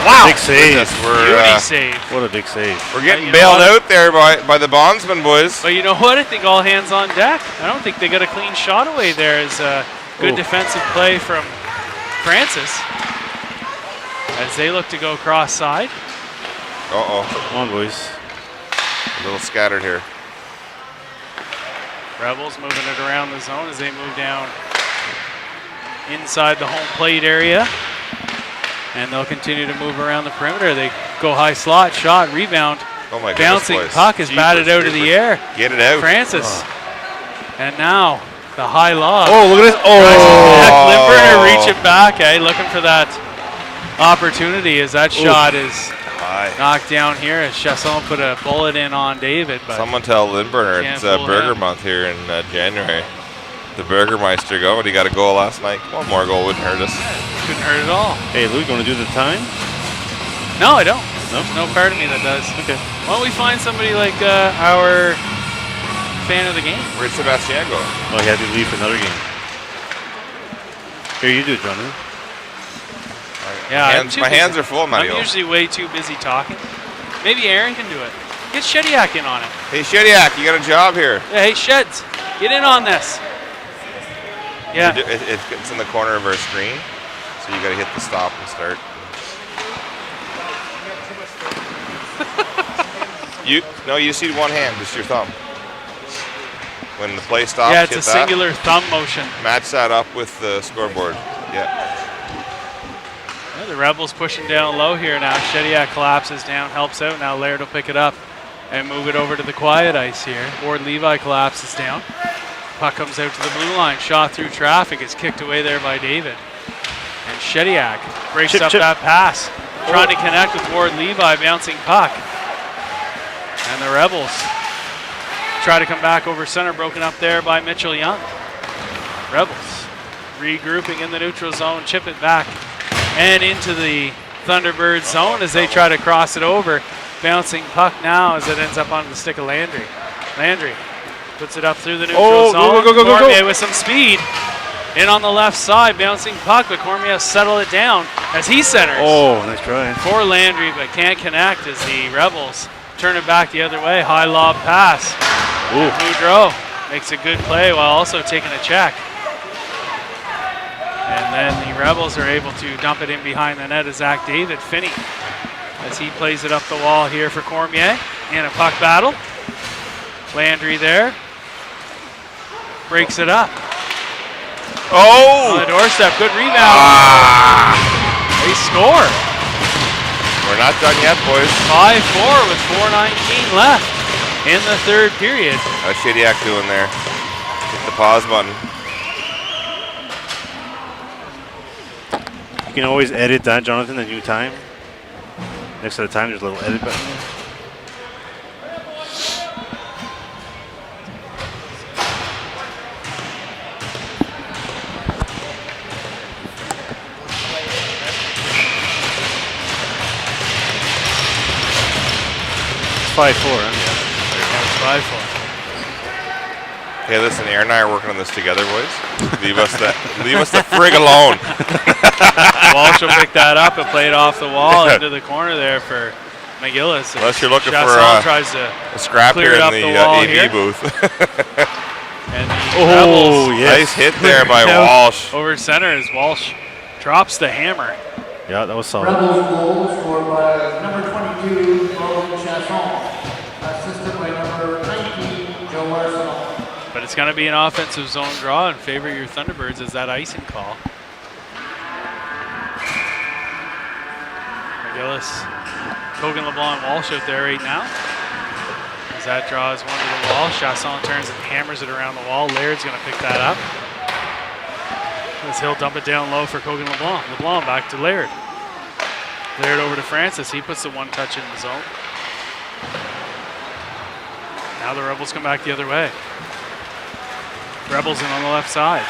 Wow. Big save. Goodness, Beauty save. What a big save. We're getting You know bailed what? out there by the bondsman boys. But you know what? I think all hands on deck. I don't think they got a clean shot away there. As a good defensive play from Francis as they look to go cross side. Uh-oh. Come on, boys. A little scattered here. Rebels moving it around the zone as they move down inside the home plate area. And they'll continue to move around the perimeter. They go high slot, shot, rebound. Oh my goodness, Bouncing boys. puck is batted out of the air. Get it out. Francis. And now the high lob. Oh, look at this. Limburner reaching back, looking for that opportunity as that shot is Hi. knocked down here as Chasson put a bullet in on David. But Someone tell Lindberner Can't it's fool Burger him. Month here in January. The Burgermeister going. He got a goal last night. One more goal wouldn't hurt us. couldn't hurt at all. Hey, Luke, you want to do the time? No, I don't. No? There's no part of me that does. Okay. Why don't we find somebody like our fan of the game? Where'd Sebastian go? Oh, he had to leave for another game. Here, you do it, Jonathan. Yeah, My hands are full, I'm Mario. usually way too busy talking. Maybe Aaron can do it. Get Shediak in on it. Hey, Shediak, you got a job here. Yeah, hey, Sheds, get in on this. Yeah. It's in the corner of our screen, so you got to hit the stop and start. You just need one hand, just your thumb. When the play stops, Yeah, it's hit a that. singular thumb motion. Match that up with the scoreboard. Yeah. Yeah, the Rebels pushing down low here now. Shediak collapses down, helps out. Now Laird will pick it up and move it over to the quiet ice here. Ward Levi collapses down. Puck comes out to the blue line. Shot through traffic. Is kicked away there by David. And Shediak breaks up that pass. Trying to connect with Ward Levi, bouncing puck. And the Rebels try to come back over center, broken up there by Mitchell Young. Rebels regrouping in the neutral zone, chip it back and into the Thunderbird zone as they try to cross it over. Bouncing puck now as it ends up on the stick of Landry. Landry puts it up through the neutral zone. Go. Cormier with some speed. In on the left side, bouncing puck, but Cormier settle it down as he centers. Oh, nice try. For Landry, but can't connect as the Rebels turn it back the other way. High lob pass. Boudreau makes a good play while also taking a check. And then the Rebels are able to dump it in behind the net of Zach David. Finney as he plays it up the wall here for Cormier in a puck battle. Landry there. Breaks it up. Oh! On the doorstep, good rebound. They score. We're not done yet, boys. 5-4 with 4:19 left in the third period. How's Shediak doing there? Hit the pause button. You can always edit that, Jonathan, the new time. Next to the time, there's a little edit button. It's 5-4, huh? It's 5-4. Okay, listen, Aaron and I are working on this together, boys. Leave us the frig alone. Walsh will pick that up and play it off the wall into the corner there for McGillis. Unless you're looking Chasson for tries to a scrap clear here it in up the the wall AV here. booth. And the Rebels Nice hit there by out Walsh. over center as Walsh drops the hammer. Yeah, that was solid. Rebels goal scored by number 22, Logan Chasson. Assisted by number 19, Joe Arsenal. But it's going to be an offensive zone draw in favor of your Thunderbirds as that icing call. McGillis, Kogan, LeBlanc, Walsh out there right now. As that draws one to the wall, Chasson turns and hammers it around the wall. Laird's going to pick that up. As he'll dump it down low for Kogan LeBlanc. LeBlanc back to Laird. Laird over to Francis. He puts the one touch in the zone. Now the Rebels come back the other way. Rebels in on the left side.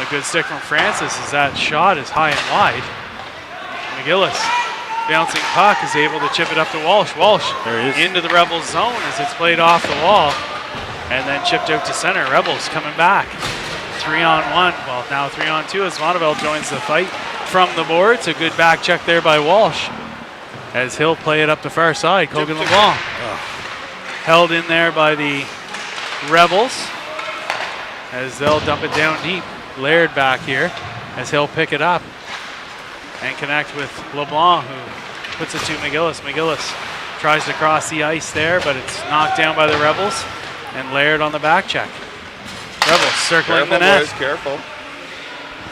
A good stick from Francis as that shot is high and wide. McGillis, bouncing puck, is able to chip it up to Walsh. Walsh There he is. into the Rebels zone as it's played off the wall and then chipped out to center. Rebels coming back. 3-on-1, well now 3-on-2 as Vonnevel joins the fight from the boards. A good back check there by Walsh as he'll play it up the far side. Kogan LeBlanc held in there by the Rebels as they'll dump it down deep. Laird back here as he'll pick it up and connect with LeBlanc, who puts it to McGillis. McGillis tries to cross the ice there, but it's knocked down by the Rebels, and Laird on the back check. Rebels circling the net. Boys, careful.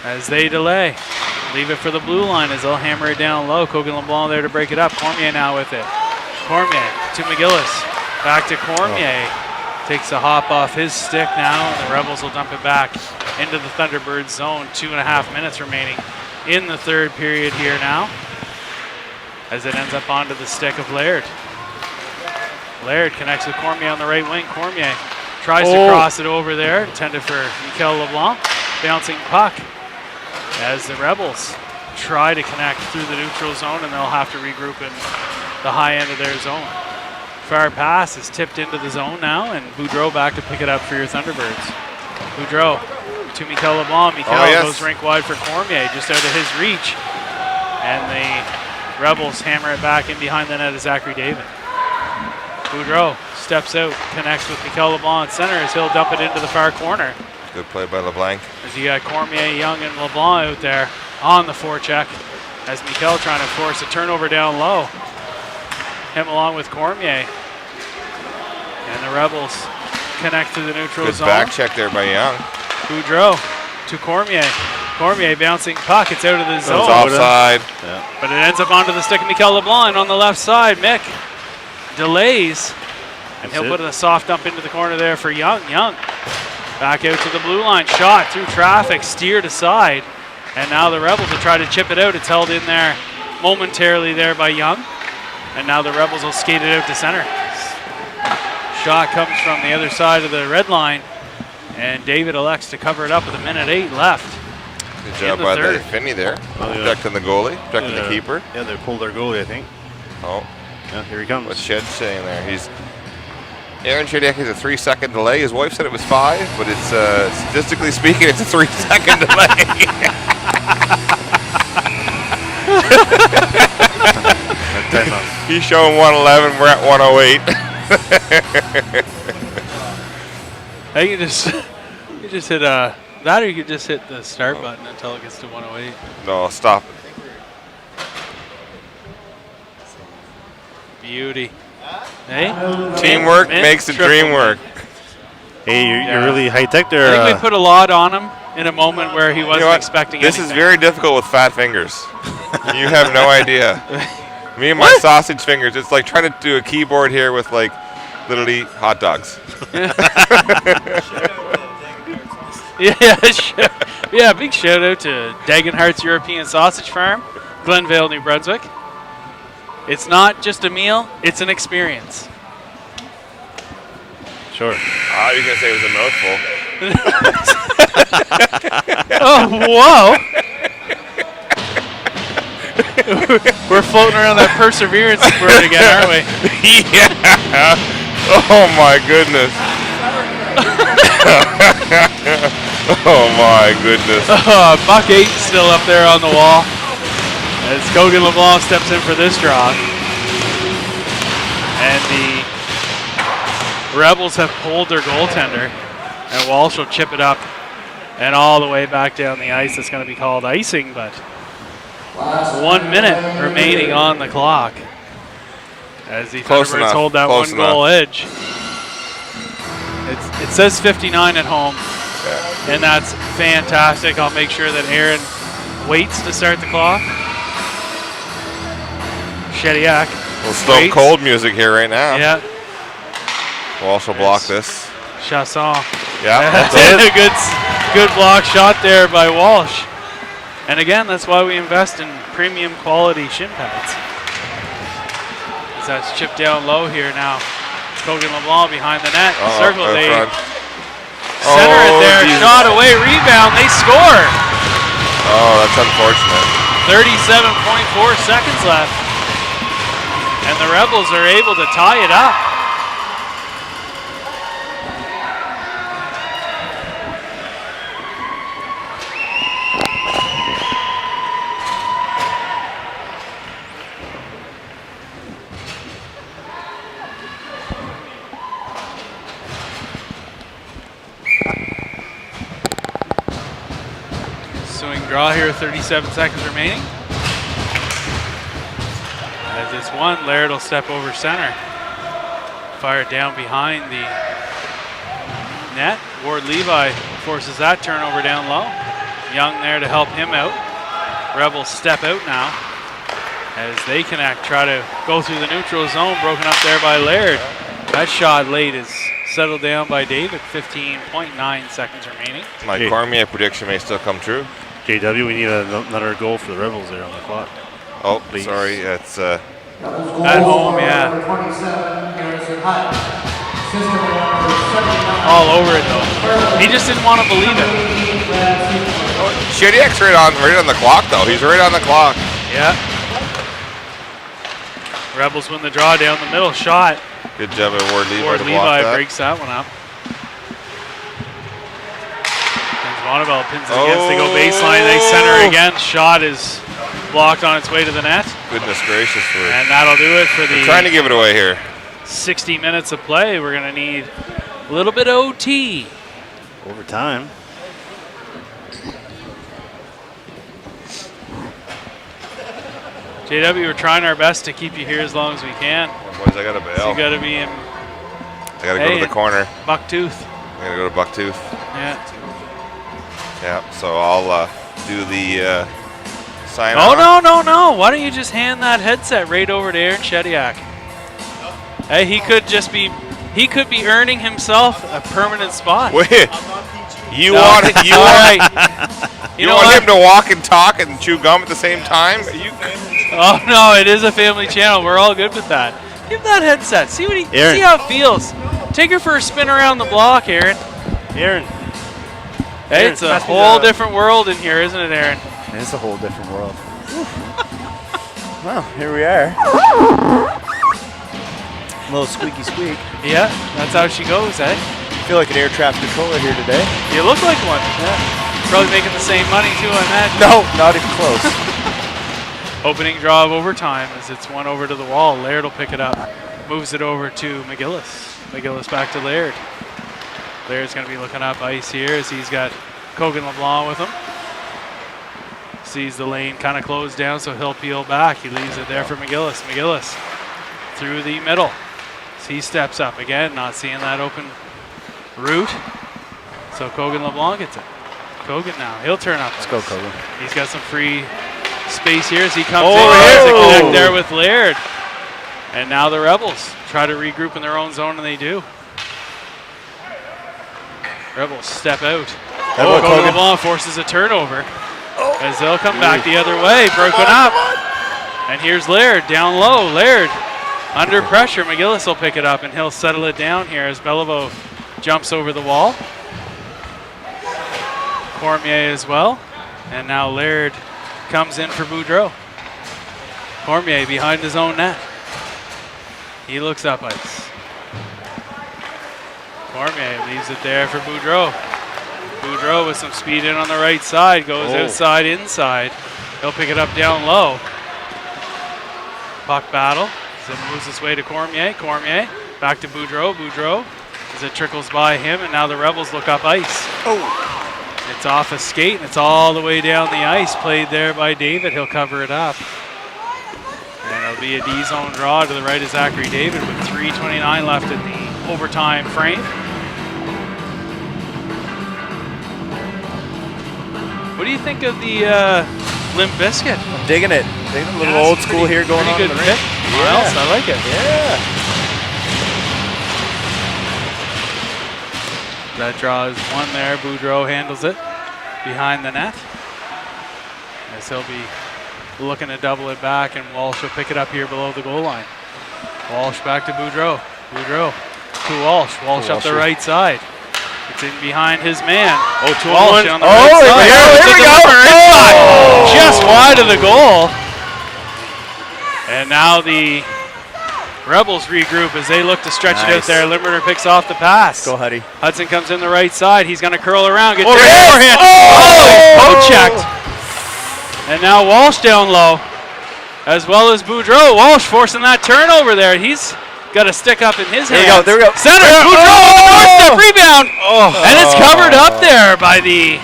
As they delay. Leave it for the blue line as they'll hammer it down low. Kogan LeBlanc there to break it up. Cormier now with it. Cormier to McGillis. Back to Cormier. Takes a hop off his stick now, and the Rebels will dump it back into the Thunderbirds zone. 2.5 minutes remaining in the third period here now, as it ends up onto the stick of Laird. Laird connects with Cormier on the right wing. Cormier tries to cross it over there, intended for Mikel LeBlanc. Bouncing puck as the Rebels try to connect through the neutral zone, and they'll have to regroup in the high end of their zone. Far pass is tipped into the zone now, and Boudreau back to pick it up for your Thunderbirds. Boudreau to Mikel LeBlanc. Mikel goes rink wide for Cormier, just out of his reach. And the Rebels hammer it back in behind the net of Zachary David. Boudreau steps out, connects with Mikel LeBlanc at center as he'll dump it into the far corner. Good play by LeBlanc. As you got Cormier, Young, and LeBlanc out there on the forecheck. As Mikel trying to force a turnover down low. Him along with Cormier. And the Rebels connect to the neutral Good zone. back check there by Young. Boudreau to Cormier. Cormier bouncing puck. It's out of the zone. It's offside. Yeah. But it ends up onto the stick of Mikel LeBlanc on the left side. Mick delays. And he'll put a soft dump into the corner there for Young. Young back out to the blue line. Shot through traffic. Steered aside. And now the Rebels will try to chip it out. It's held in there momentarily there by Young. And now the Rebels will skate it out to center. Shot comes from the other side of the red line. And David elects to cover it up with 1:08 left. Good job by the Finney there. Oh, yeah. Protecting the goalie, protecting the keeper. Yeah, they pulled their goalie, I think. Oh, Yeah, here he comes. what's Shed saying there? Aaron Shediak has a 3-second delay. His wife said it was 5, but it's statistically speaking, it's a 3-second delay. He's showing 111. We're at 108. I think you just hit that, or you could just hit the start button until it gets to 108. No, stop it. Beauty. Hey, Teamwork Mint, makes the triple dream work. Hey, you're Yeah. really high-tech I there. think we put a lot on him in a moment where he wasn't You know what? expecting This anything. is very difficult with fat fingers. You have no idea. Me and my sausage fingers, it's like trying to do a keyboard here with like literally hot dogs. Yeah, big shout out to Dagenhart's European Sausage Farm, Glenvale, New Brunswick. It's not just a meal, it's an experience. Sure. Ah, you're going to say it was a mouthful. Oh, whoa. We're floating around that perseverance word again, aren't we? Yeah. Oh my goodness. Oh my goodness. Buck 8 still up there on the wall. As Kogan LeBlanc steps in for this draw. And the Rebels have pulled their goaltender. And Walsh will chip it up and all the way back down the ice. It's going to be called icing, but 1 minute remaining on the clock. As the Close Thunderbirds enough, hold that close one-goal edge. It says 59 at home, and that's fantastic. I'll make sure that Aaron waits to start the clock. Shediak. Well, Stone Cold music here right now. Yeah. We'll also block this. Chasson. Yeah, That's that's it. a good block shot there by Walsh. And again, that's why we invest in premium quality shin pads. As that's chipped down low here now. Kogan LeBlanc behind the net. Circle out they front. center it there. Jesus. Shot away, rebound. They score. Oh, that's unfortunate. 37.4 seconds left. And the Rebels are able to tie it up. Swing draw here, 37 seconds remaining. As it's one, Laird will step over center. Fire it down behind the net. Ward Levi forces that turnover down low. Young there to help him out. Rebels step out now as they connect, try to go through the neutral zone, broken up there by Laird. That shot late is settled down by David, 15.9 seconds remaining. My Cormier prediction may still come true. JW, we need another goal for the Rebels there on the clock. Oh, Please. sorry. It's At home, yeah. Number 27, Garrison Hutt. System number 79. All over it though. He just didn't want to believe it. Shediak's right on the clock though. He's right on the clock. Yeah. Rebels win the draw down the middle. Shot. Good job at Ward Levi. Ward to block Levi that. breaks that one up. Bonneville pins it against. They go baseline. They center again. Shot is blocked on its way to the net. Goodness gracious. And that'll do it for We're trying to the give it away here. 60 minutes of play. We're going to need a little bit of OT. Overtime. JW, we're trying our best to keep you here as long as we can. Well, boys, I got to bail. So you got to be in I got to go to the corner. Bucktooth. I'm going to go to Bucktooth. Yeah. Yeah, so I'll do the sign Oh, off. no. Why don't you just hand that headset right over to Aaron Shediak? Hey, he could be earning himself a permanent spot. Wait, you No. want Right. you want him to walk and talk and chew gum at the same time? Oh no, it is a family channel. We're all good with that. Give that headset. See Aaron. see how it feels. Take her for a spin around the block, Aaron. Aaron. Hey, Aaron, it's a pass me whole the- different world in here, isn't it, Aaron? It's a whole different world. Well, here we are. A little squeaky squeak. Yeah, that's how she goes, eh? I feel like an air traffic controller here today. You look like one. Probably making the same money too, I imagine. No, not even close. Opening draw of overtime as it's one over to the wall. Laird will pick it up. Moves it over to McGillis. McGillis back to Laird. Laird's going to be looking up ice here as he's got Cogan LeBlanc with him. Sees the lane kind of closed down, so he'll peel back. He leaves it there for McGillis. McGillis through the middle. As he steps up again, not seeing that open route. So Cogan LeBlanc gets it. Cogan now, he'll turn up. Let's go, Cogan. He's got some free space here as he comes Oh, in. There's a oh. connect there with Laird. And now the Rebels try to regroup in their own zone, and they do. Rebels step out. Cogan. Cogan LeBlanc forces a turnover as they'll come back the other way, broken up. And here's Laird down low. Laird under pressure. McGillis will pick it up, and he'll settle it down here as Beliveau jumps over the wall. Cormier as well. And now Laird comes in for Boudreau. Cormier behind his own net. He looks up ice. Cormier leaves it there for Boudreau. Boudreau with some speed in on the right side, goes outside, inside. He'll pick it up down low. Puck battle as it moves its way to Cormier. Cormier back to Boudreau. Boudreau as it trickles by him, and now the Rebels look up ice. It's off a skate, and it's all the way down the ice. Played there by David. He'll cover it up. And it'll be a D-zone draw to the right of Zachary David with 3:29 left in the overtime frame. What do you think of the Limp Bizkit? I'm digging it. Digging a little Yeah, old it's school here going on pretty in good the ring. pick. Miles, I like it. Yeah. That draw is one there. Boudreau handles it behind the net. As he'll be looking to double it back, and Walsh will pick it up here below the goal line. Walsh back to Boudreau. Boudreau to Walsh. Walsh up the right side. It's in behind his man. Oh, 2 Walsh on on the one. right side. here we go. Inside. Just wide of the goal. And now the Rebels regroup as they look to stretch it out Nice. there. Limburger picks off the pass. Go, Huddy. Hudson comes in the right side. He's going to curl around. Get there it is. forehand. Oh! He's checked. And now Walsh down low, as well as Boudreau. Walsh forcing that turnover there. He's got a stick up in his There we hand. go, there we go. Center. There- Boudreau on the doorstep. Rebound. And it's covered up there by the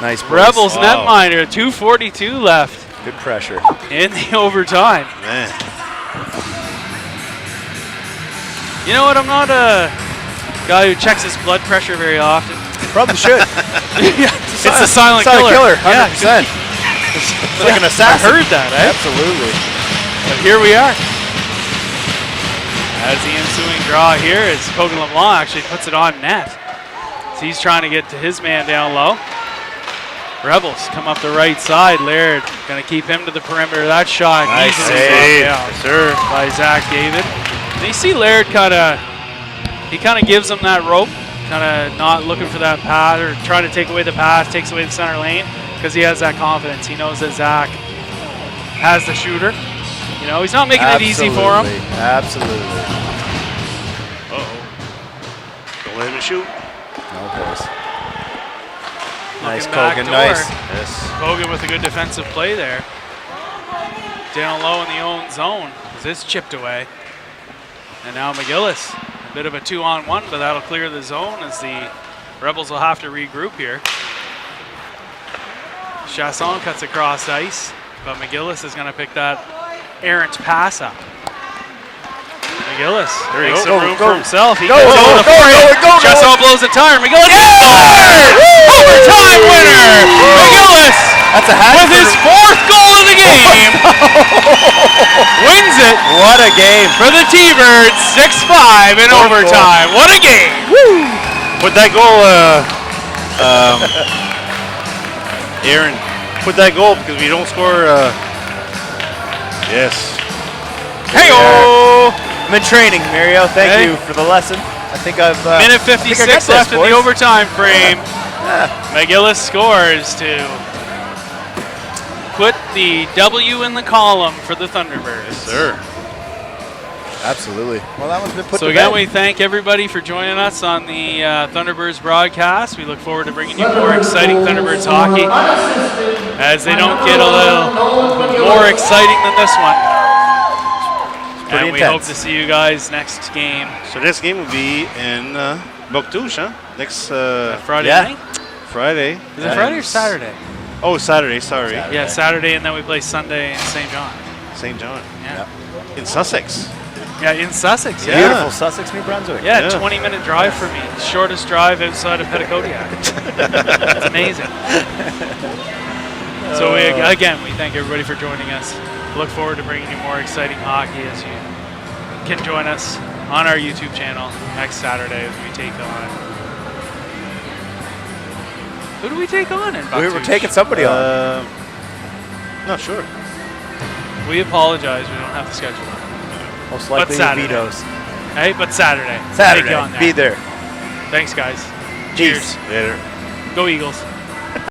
Nice boys. Rebels netminder. 2:42 left Good pressure. in the overtime. Man. You know what? I'm not a guy who checks his blood pressure very often. Probably should. It's a silent Silent killer. Yeah, 100%. It's like an I assassin. heard that, eh? Absolutely. But here we are. As the ensuing draw here is Cogan LeBlanc actually puts it on net. So he's trying to get to his man down low. Rebels come up the right side. Laird going to keep him to the perimeter. That shot Nice easily save. knocked down, sir, by Zach David. And you see Laird kind of gives him that rope, kind of not looking for that pass or trying to take away the pass, takes away the center lane because he has that confidence. He knows that Zach has the shooter. You know, he's not making it easy for him. Absolutely. Don't let him shoot. No boys. Nice, Looking back Cogan. door. Nice. Yes. Cogan with a good defensive play there. Down low in the own zone as it's chipped away. And now McGillis, a bit of a 2-on-1, but that'll clear the zone as the Rebels will have to regroup here. Chasson cuts across ice, but McGillis is going to pick that errant pass up. McGillis There you makes go. some room for himself. He Go, goes go, over the go, frame. go, go, Chesso go. blows the tire. McGillis scores! Overtime winner! McGillis That's a hat with his 4th goal of the game wins it What a game. for the T-Birds 6-5 in overtime. What a game! Put that goal, Aaron. Put that goal because we don't score. Yes. Hey-oh! I'm in training, Mario. Thank Hey. you for the lesson. I think I've... Minute I think I 56 got this, left in boys. the overtime frame. McGillis scores to put the W in the column for the Thunderbirds. Sir. Absolutely. Well, that one's been put So to again, bed. we thank everybody for joining us on the Thunderbirds broadcast. We look forward to bringing you more exciting Thunderbirds hockey as they don't get a little more exciting than this one. pretty And we hope intense. to see you guys next game So this game will be in Boctouche, huh? Next Friday Yeah. night. Friday. Is it Friday or Saturday? Oh, Saturday. Sorry. Yeah, Saturday, and then we play Sunday in St. John. St. John. Yeah, In Sussex. yeah, in Sussex. Yeah. Beautiful Sussex, New Brunswick. Yeah, Yeah. 20-minute drive for me. Shortest drive outside of Petitcodiac. It's amazing. So again, we thank everybody for joining us. Look forward to bringing you more exciting hockey as you can join us on our YouTube channel next Saturday as we take on. Who do we take on in We were Boctouche? taking somebody on. Not sure. We apologize. We don't have the schedule. Most likely Saturday. Vito's. Hey, but Saturday. Saturday. Take you on there. Be there. Thanks, guys. Peace. Cheers. Later. Go Eagles.